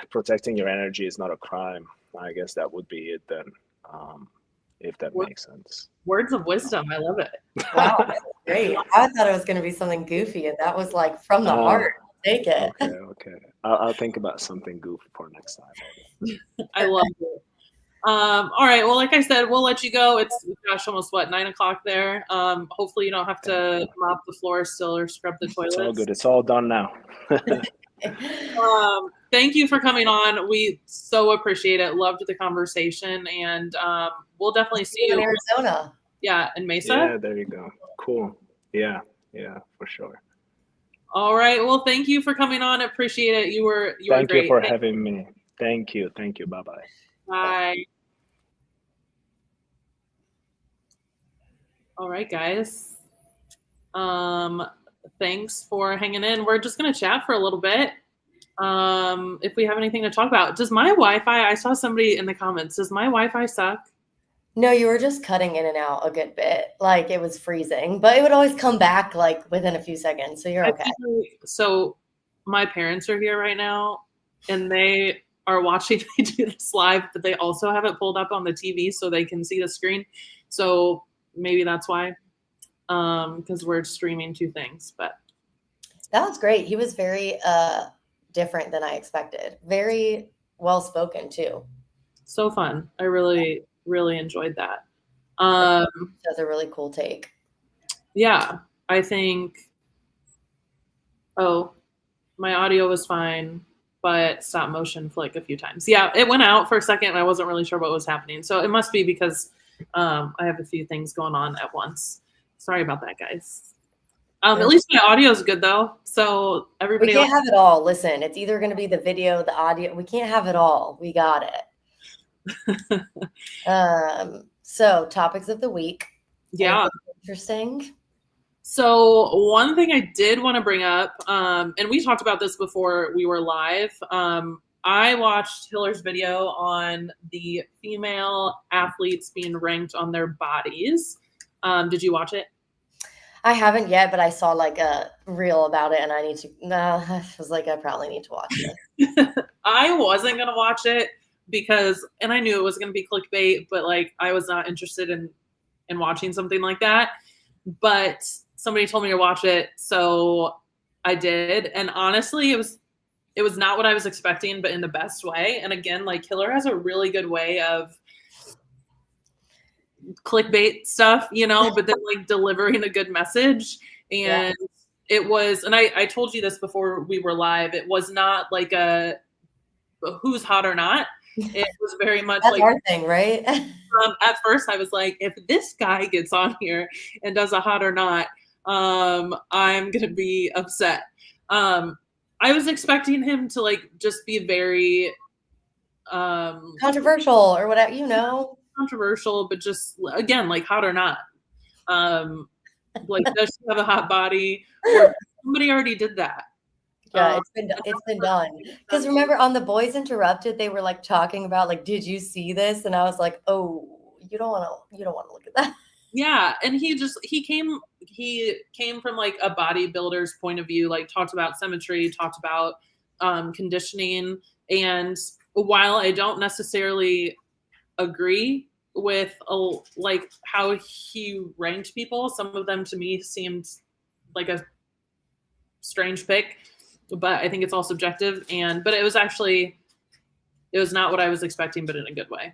Protecting your energy is not a crime. I guess that would be it then, if that makes sense. Words of wisdom. I love it. Wow, that's great. I thought it was going to be something goofy, and that was like from the heart. Take it. Okay. I'll think about something goofy for next time. I love it. All right. Well, like I said, we'll let you go. It's gosh, almost 9 o'clock there. Hopefully you don't have to mop the floor still or scrub the toilets. It's all good. It's all done now. Thank you for coming on. We so appreciate it. Loved the conversation, and we'll definitely see you in Arizona. Yeah, in Mesa. Yeah, there you go. Cool. Yeah, for sure. All right. Well, thank you for coming on. Appreciate it. You were great. Thank you for having me. Thank you. Bye-bye. Bye. All right, guys. Thanks for hanging in. We're just gonna chat for a little bit. If we have anything to talk about. Does my Wi-Fi, I saw somebody in the comments, does my Wi-Fi suck? No, you were just cutting in and out a good bit. Like it was freezing, but it would always come back like within a few seconds. So you're okay. So my parents are here right now, and they are watching me do this live, but they also have it pulled up on the TV so they can see the screen. So maybe that's why, because we're streaming two things. But that was great. He was very different than I expected. Very well spoken too. So fun. I really enjoyed that. That's a really cool take. Yeah, I think. Oh, my audio was fine, but stop motion flick a few times. Yeah, it went out for a second, and I wasn't really sure what was happening. So it must be because I have a few things going on at once. Sorry about that, guys. At least my audio is good though, so everybody. We can't have it all. Listen, it's either going to be the video, the audio. We can't have it all. We got it. So topics of the week. Yeah. Anything interesting. So one thing I did want to bring up, and we talked about this before we were live. I watched Hiller's video on the female athletes being ranked on their bodies. Did you watch it? I haven't yet, but I saw like a reel about it, and I need to. I was like, I probably need to watch it. I wasn't gonna watch it because, and I knew it was gonna be clickbait, but like I was not interested in watching something like that. But somebody told me to watch it, so I did. And honestly, it was not what I was expecting, but in the best way. And again, like Hiller has a really good way of clickbait stuff, but then like delivering a good message. And it was, and I told you this before we were live, it was not like a who's hot or not. It was very much That's like our thing, right? At first I was like, if this guy gets on here and does a hot or not, I'm gonna be upset. I was expecting him to like just be very controversial or whatever, controversial, but just again, like hot or not. Like does she have a hot body? Or somebody already did that. Yeah, it's been done. Because remember on The Boys Interrupted, they were like talking about like, did you see this? And I was like, oh, you don't want to look at that. Yeah, and he came from like a bodybuilder's point of view, like talked about symmetry, talked about conditioning, and while I don't necessarily agree with like how he ranked people, some of them to me seemed like a strange pick, but I think it's all subjective. But it was not what I was expecting, but in a good way.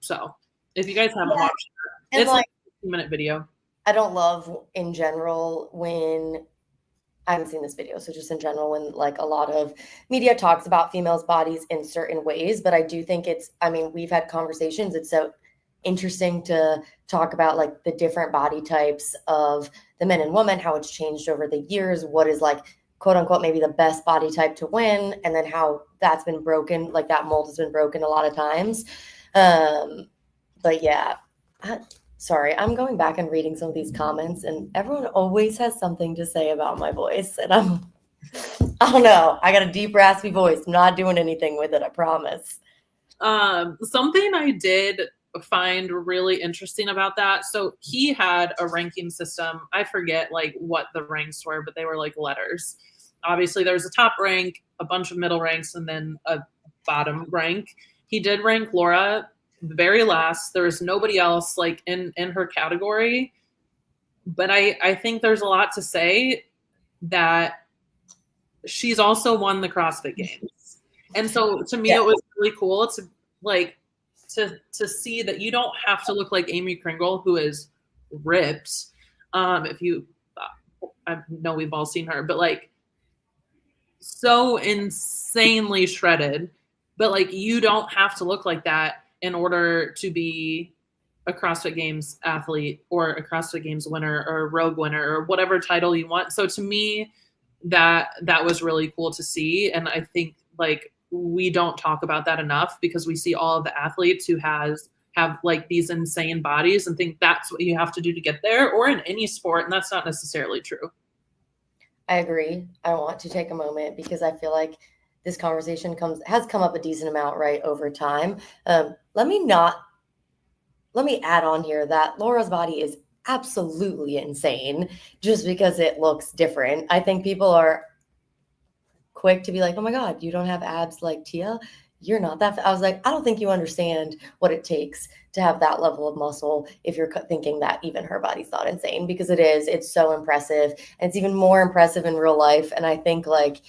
So if you guys haven't watched it, it's like a 2-minute video. I don't love in general when I haven't seen this video. So just in general, when like a lot of media talks about females' bodies in certain ways, but I do think we've had conversations. It's so interesting to talk about like the different body types of the men and women, how it's changed over the years, what is like quote unquote maybe the best body type to win, and then how that's been broken, like that mold has been broken a lot of times. But yeah, sorry, I'm going back and reading some of these comments, and everyone always has something to say about my voice, and I don't know, I got a deep raspy voice. I'm not doing anything with it, I promise. Something I did find really interesting about that. So he had a ranking system. I forget like what the ranks were, but they were like letters. Obviously there was a top rank, a bunch of middle ranks, and then a bottom rank. He did rank Laura very last. There was nobody else like in her category. But I think there's a lot to say that she's also won the CrossFit Games. And so to me, it was really cool to like to see that you don't have to look like Amy Kringle, who is ripped. If you, I know we've all seen her, but like so insanely shredded, but like you don't have to look like that in order to be a CrossFit Games athlete or a CrossFit Games winner or a Rogue winner or whatever title you want. So to me, that was really cool to see. And I think like we don't talk about that enough because we see all of the athletes who have like these insane bodies and think that's what you have to do to get there, or in any sport. And that's not necessarily true. I agree. I want to take a moment because I feel like this conversation has come up a decent amount right over time. Let me add on here that Laura's body is absolutely insane just because it looks different. I think people are quick to be like, oh my God, you don't have abs like Tia. You're not that. I was like, I don't think you understand what it takes to have that level of muscle if you're thinking that even her body's not insane, because it is. It's so impressive. And it's even more impressive in real life. And I think like,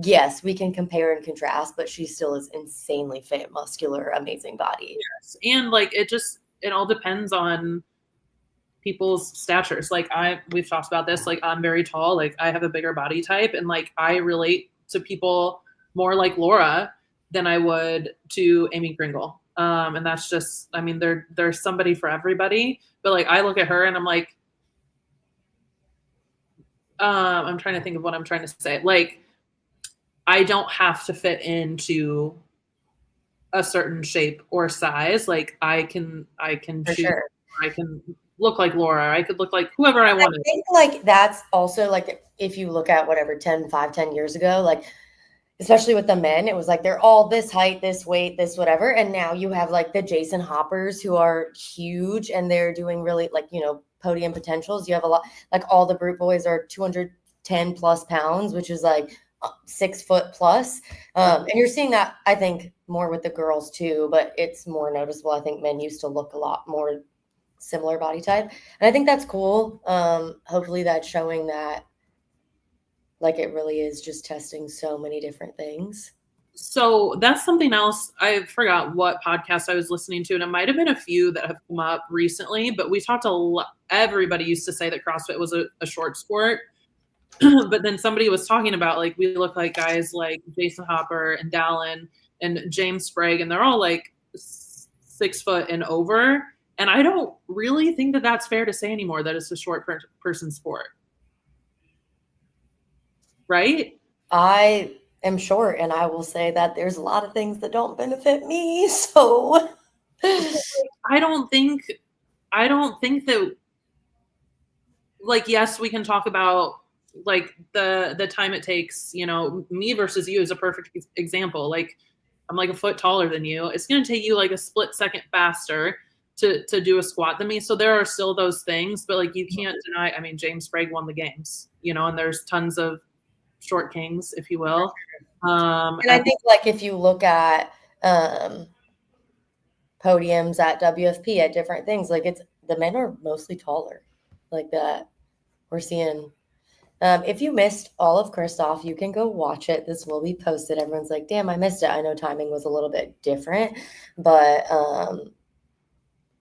yes, we can compare and contrast, but she still is insanely fit, muscular, amazing body. Yes. And like, it all depends on people's statures. Like we've talked about this, like I'm very tall, like I have a bigger body type, and like I relate to people more like Laura than I would to Amy Kringle. And that's just, I mean, there's somebody for everybody. But like, I look at her and I'm like, I'm trying to think of what I'm trying to say. Like, I don't have to fit into a certain shape or size. Like, I can For choose. sure. I can look like Laura. I could look like whoever I wanted. I think like that's also like if you look at whatever 10 years ago, like especially with the men, it was like they're all this height, this weight, this whatever. And now you have like the Jason Hoppers who are huge and they're doing really like, you know, podium potentials. You have a lot, like all the Brute Boys are 210 plus pounds, which is like 6 foot plus. And you're seeing that, I think, more with the girls too, but it's more noticeable. I think men used to look a lot more similar body type. And I think that's cool. Hopefully that's showing that like it really is just testing so many different things. So that's something else. I forgot what podcast I was listening to, and it might have been a few that have come up recently, but we talked a lot. Everybody used to say that CrossFit was a short sport. But then somebody was talking about like we look like guys like Jason Hopper and Dallin and James Sprague, and they're all like 6 foot and over. And I don't really think that that's fair to say anymore, that it's a short person sport. Right? I am short, and I will say that there's a lot of things that don't benefit me. So I don't think that, like, yes, we can talk about like the time it takes, you know, me versus you is a perfect example. Like, I'm like a foot taller than you. It's going to take you like a split second faster to do a squat than me. So there are still those things, but like you can't deny, I mean, James Sprague won the games, you know, and there's tons of short kings, if you will. And I think like if you look at podiums at WFP at different things, like it's the men are mostly taller like that. We're seeing if you missed all of Kristof, you can go watch it. This will be posted. Everyone's like, damn, I missed it. I know timing was a little bit different, but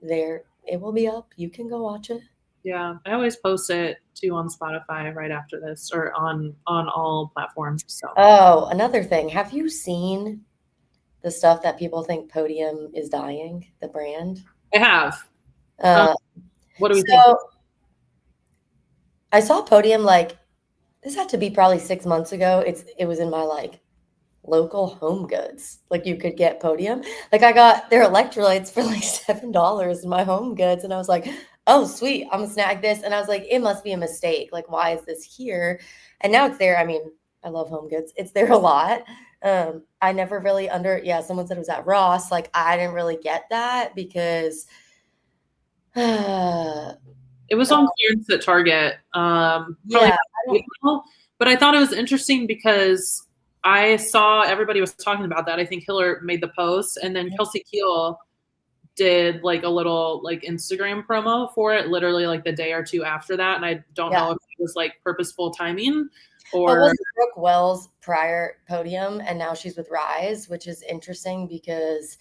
there it will be up. You can go watch it. Yeah, I always post it too on Spotify right after this, or on all platforms. So Oh, another thing. Have you seen the stuff that people think Podium is dying, the brand? I have. What do we think? So I saw Podium like this had to be probably 6 months ago. It was in my like local Home Goods. Like you could get Podium. Like I got their electrolytes for like $7 in my Home Goods, and I was like, oh sweet, I'm gonna snag this. And I was like, it must be a mistake. Like why is this here? And now it's there. I mean, I love Home Goods. It's there a lot. I never really someone said it was at Ross. Like I didn't really get that because it was on clearance at Target. yeah, but I thought it was interesting because I saw everybody was talking about that. I think Hiller made the post, and then Kelsey Keel did like a little like Instagram promo for it, literally like the day or two after that. And I don't know if it was like purposeful timing or. But was Brooke Wells prior Podium, and now she's with Rise, which is interesting because.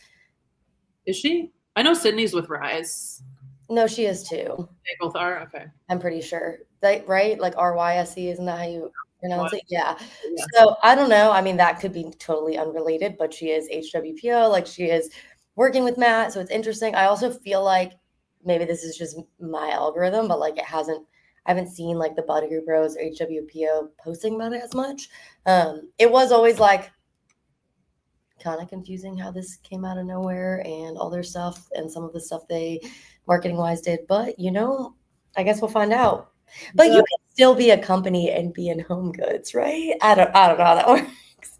Is she? I know Sydney's with Rise. No, she is too. They both are? Okay. I'm pretty sure. Right? Like RYSE, isn't that how you pronounce it? Yeah. So I don't know. I mean, that could be totally unrelated, but she is HWPO. Like she is working with Matt. So it's interesting. I also feel like maybe this is just my algorithm, but like I haven't seen like the Body Group Bros or HWPO posting about it as much. It was always like kind of confusing how this came out of nowhere and all their stuff and some of the stuff they marketing wise did, but you know, I guess we'll find out. But you can still be a company and be in Home Goods, right? I don't know how that works.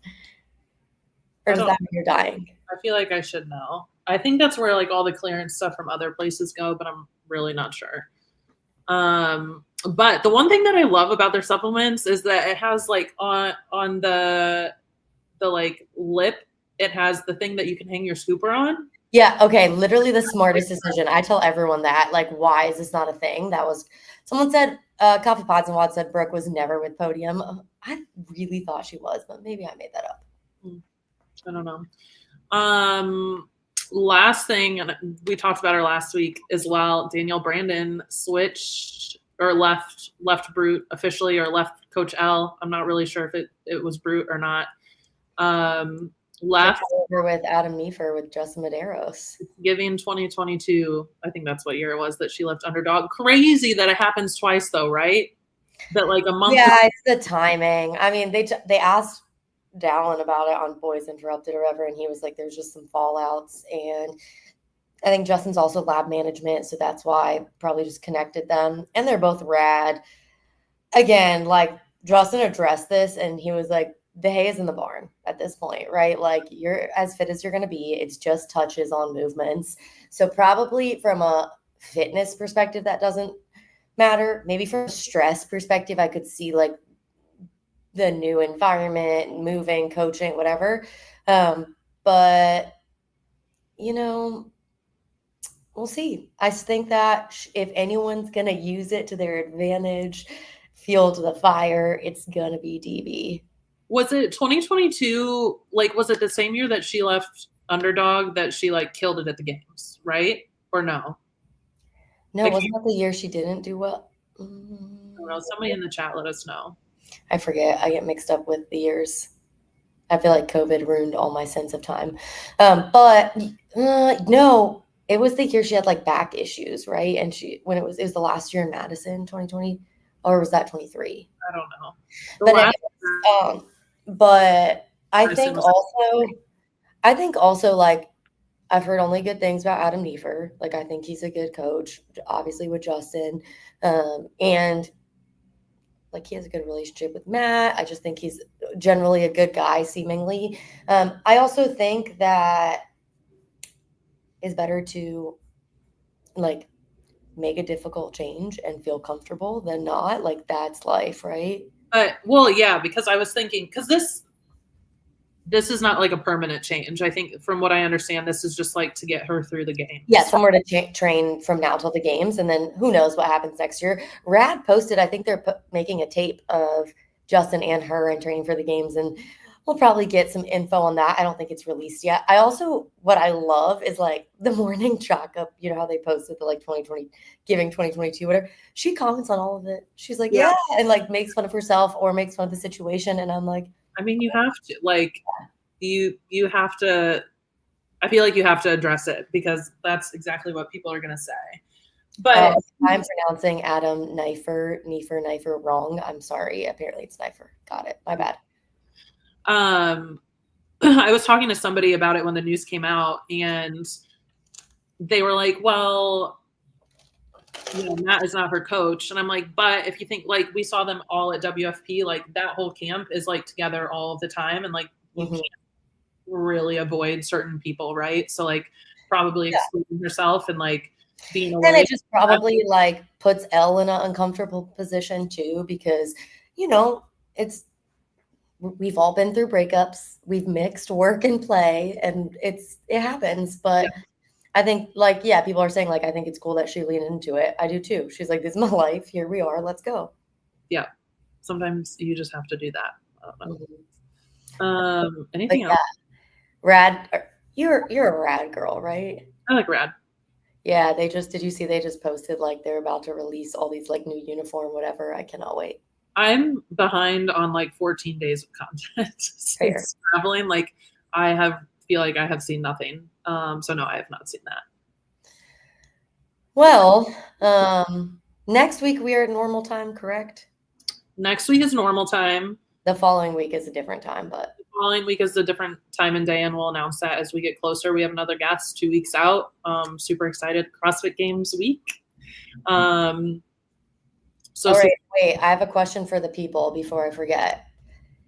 Or does that mean you're dying? I feel like I should know. I think that's where like all the clearance stuff from other places go, but I'm really not sure. But the one thing that I love about their supplements is that it has like on the like lip, it has the thing that you can hang your scooper on. Yeah. Okay. Literally the smartest decision. I tell everyone that. Like, why is this not a thing? Someone said, Coffee Pods and Watts said Brooke was never with Podium. I really thought she was, but maybe I made that up. I don't know. Last thing, and we talked about her last week as well. Danielle Brandon switched or left Brute officially, or left Coach L. I'm not really sure if it was Brute or not. left over with Adam Neefer with Justin Medeiros. giving 2022. I think that's what year it was that she left Underdog. Crazy that it happens twice though, right? That like a month. Yeah, it's the timing. I mean, they asked Dallin about it on Boys Interrupted or whatever, and he was like, there's just some fallouts. And I think Justin's also lab management, so that's why probably just connected them. And they're both rad. Again, like Justin addressed this, and he was like, the hay is in the barn at this point, right? Like you're as fit as you're going to be. It's just touches on movements. So probably from a fitness perspective, that doesn't matter. Maybe from a stress perspective, I could see like the new environment, moving, coaching, whatever. But, you know, we'll see. I think that if anyone's going to use it to their advantage, fuel to the fire, it's going to be DB. Was it 2022? Like, was it the same year that she left Underdog that she like killed it at the games, right? Or no? No, wasn't that the year she didn't do well? I don't know. Somebody in the chat let us know. I forget. I get mixed up with the years. I feel like COVID ruined all my sense of time. But no, it was the year she had like back issues, right? And it was the last year in Madison, 2020, or was that 23? I don't know. But I think also like I've heard only good things about Adam Neefer. Like I think he's a good coach, obviously with Justin, and like he has a good relationship with Matt. I just think he's generally a good guy, seemingly. I also think that it's better to like make a difficult change and feel comfortable than not. Like that's life, right? Well, yeah, because I was thinking, because this is not like a permanent change. I think from what I understand, this is just like to get her through the game. Yeah, somewhere to train from now till the games, and then who knows what happens next year. Rad posted, I think they're making a tape of Justin and her and training for the games, and we'll probably get some info on that. I don't think it's released yet. What I love is like the morning chalk up, you know how they posted the like 2020, giving 2022, whatever. She comments on all of it. She's like, yeah, and like makes fun of herself or makes fun of the situation. And I'm like, I mean, you have to like, you have to, I feel like you have to address it because that's exactly what people are going to say. But I'm pronouncing Adam Neefer wrong. I'm sorry. Apparently it's Neefer. Got it. My bad. I was talking to somebody about it when the news came out, and they were like, well, you know, Matt is not her coach. And I'm like, but if you think like we saw them all at WFP, like that whole camp is like together all of the time. And like, you can't really avoid certain people. Right. So like probably excluding herself and like being away. And it just probably like puts Elle in an uncomfortable position too, because, you know, we've all been through breakups. We've mixed work and play, and it happens. But I think like, people are saying like, I think it's cool that she leaned into it. I do too. She's like, this is my life. Here we are. Let's go. Yeah. Sometimes you just have to do that. I don't know. Anything else? Rad. You're a rad girl, right? I like rad. Yeah. Did you see they just posted like they're about to release all these like new uniform, whatever. I cannot wait. I'm behind on like 14 days of content since traveling. Like feel like I have seen nothing. So no, I have not seen that. Well, next week we are at normal time, correct? Next week is normal time. The following week is a different time, but the following week is a different time and day, and we'll announce that as we get closer. We have another guest 2 weeks out. Super excited. CrossFit Games week. So all right, wait, I have a question for the people before I forget.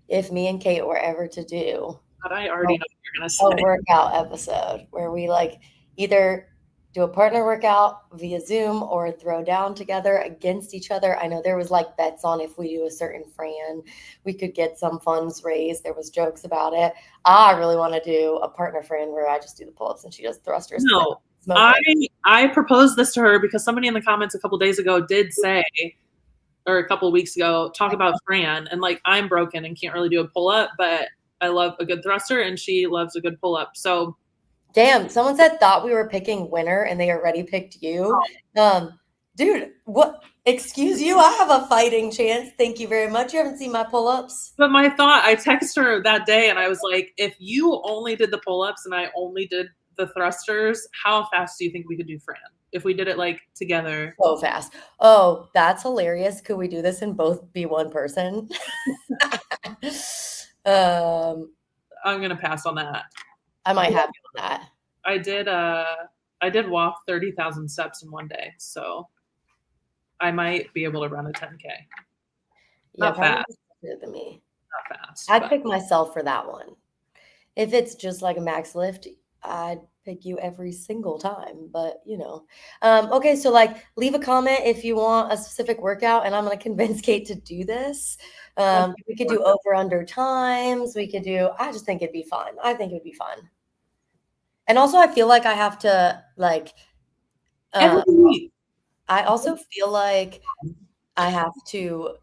If me and Kate were ever to do I already know what you're gonna say. A workout episode where we like either do a partner workout via Zoom or throw down together against each other. I know there was like bets on if we do a certain Fran, we could get some funds raised. There was jokes about it. I really want to do a partner Fran where I just do the pull-ups and she does thrusters. No, I proposed this to her because somebody in the comments a couple days ago did say, or a couple of weeks ago, talk about Fran, and like I'm broken and can't really do a pull-up, but I love a good thruster and she loves a good pull-up. So damn, someone said thought we were picking winner and they already picked you. Dude, what? Excuse you? I have a fighting chance. Thank you very much. You haven't seen my pull-ups? But my thought, I texted her that day and I was like, if you only did the pull-ups and I only did the thrusters, how fast do you think we could do Fran? If we did it like together. So fast. Oh, that's hilarious. Could we do this and both be one person? I'm gonna pass on that. I might have you on that. I did walk 30,000 steps in one day, so I might be able to run a 10K. Not fast. Than me. Not fast. I'd pick myself for that one. If it's just like a max lift, I'd pick you every single time. But okay. So like, leave a comment if you want a specific workout, and I'm gonna convince Kate to do this. We could do over under times. We could do. I just think it'd be fun. I think it would be fun. And also, I feel like I have to like. Every week. I also feel like I have to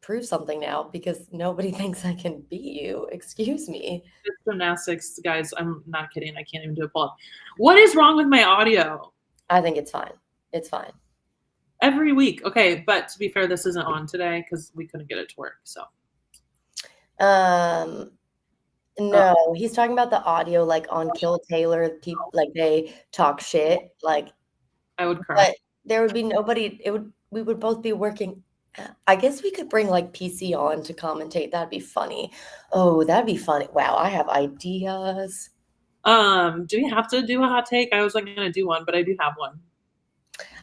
prove something now because nobody thinks I can beat you. Excuse me. It's gymnastics, guys. I'm not kidding. I can't even do a pull-up. What is wrong with my audio? I think it's fine. It's fine. Every week. Okay, but to be fair, this isn't on today because we couldn't get it to work. So. No, he's talking about the audio, like on Kill Taylor. People like they talk shit. Like I would cry. But there would be nobody. We would both be working. I guess we could bring like PC on to commentate. That'd be funny. Oh, that'd be funny. Wow, I have ideas. Do we have to do a hot take? I was like gonna do one, but I do have one.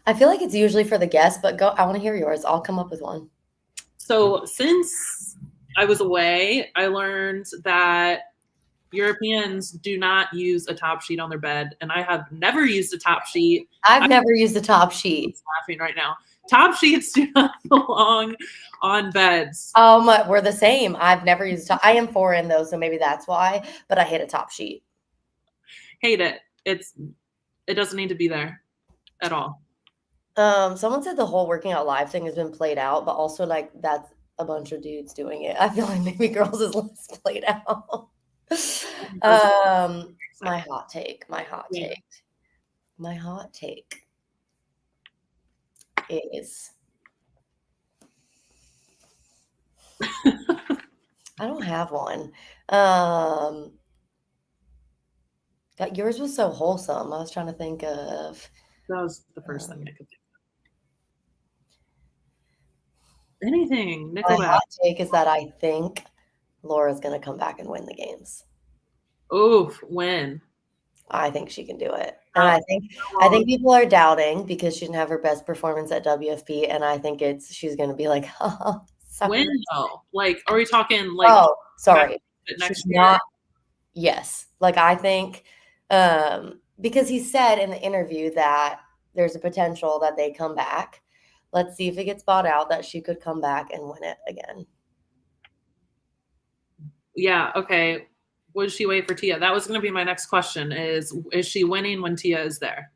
I feel like it's usually for the guests, but go. I want to hear yours. I'll come up with one. So since I was away, I learned that Europeans do not use a top sheet on their bed, and I have never used a top sheet. I've never used a top sheet. I'm laughing right now. Top sheets do not belong on beds. We're the same. I've never used a top. I am foreign though, so maybe that's why. But I hate a top sheet. Hate it. It doesn't need to be there at all. Someone said the whole working out live thing has been played out, but also like that's a bunch of dudes doing it. I feel like maybe girls is less played out. My hot take is I don't have one. That yours was so wholesome. I was trying to think of. That was the first thing I could think of. Anything. My hot take is that I think Laura's going to come back and win the games. Oof, when? I think she can do it. And I think people are doubting because she didn't have her best performance at WFP, and I think she's going to be like, oh, when though? Like, are we talking like? Oh, sorry. Next year? Yes. Like, I think because he said in the interview that there's a potential that they come back. Let's see if it gets bought out that she could come back and win it again. Yeah. Okay. Would she wait for Tia? That was going to be my next question. Is she winning when Tia is there?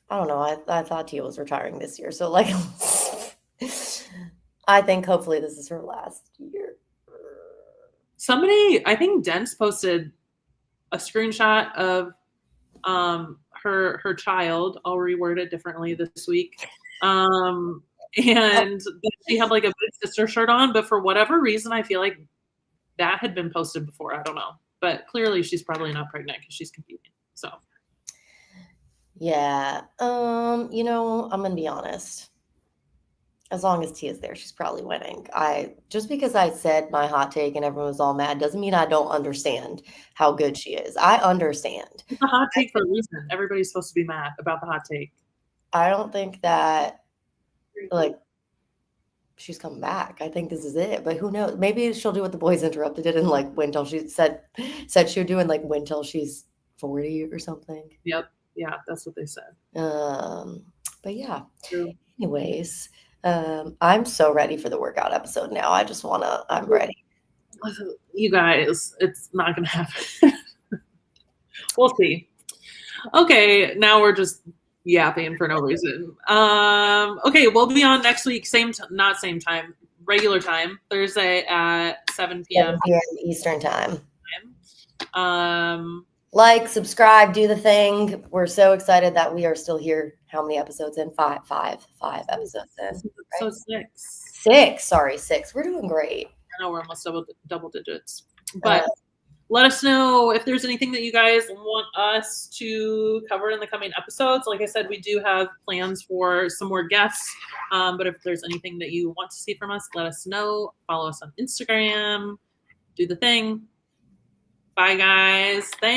I don't know. I thought Tia was retiring this year, so like, I think hopefully this is her last year. Somebody, I think Dents posted a screenshot of her child. I'll reword it differently this week. And she had like a big sister shirt on, but for whatever reason, I feel like that had been posted before. I don't know, but clearly she's probably not pregnant because she's competing. So, yeah. I'm gonna be honest. As long as Tia's there, she's probably winning. Just because I said my hot take and everyone was all mad doesn't mean I don't understand how good she is. I understand. It's a hot take for a reason. Everybody's supposed to be mad about the hot take. I don't think that like she's coming back. I think this is it. But who knows? Maybe she'll do what the boys interrupted it and like win till she said she would do and like win till she's 40 or something. Yep. Yeah, that's what they said. But yeah. True. Anyways. I'm so ready for the workout episode now. I'm ready. You guys, it's not going to happen. We'll see. Okay, now we're just yapping for no reason. Okay, we'll be on next week. Not same time, regular time, Thursday at 7 p.m. 7 p.m. Eastern time. like, subscribe, do the thing. We're so excited that we are still here. How many episodes in? Five episodes in. This is episode 6. 6. Sorry, 6. We're doing great. I know we're almost double digits. But let us know if there's anything that you guys want us to cover in the coming episodes. Like I said, we do have plans for some more guests. But if there's anything that you want to see from us, let us know. Follow us on Instagram. Do the thing. Bye, guys. Thanks.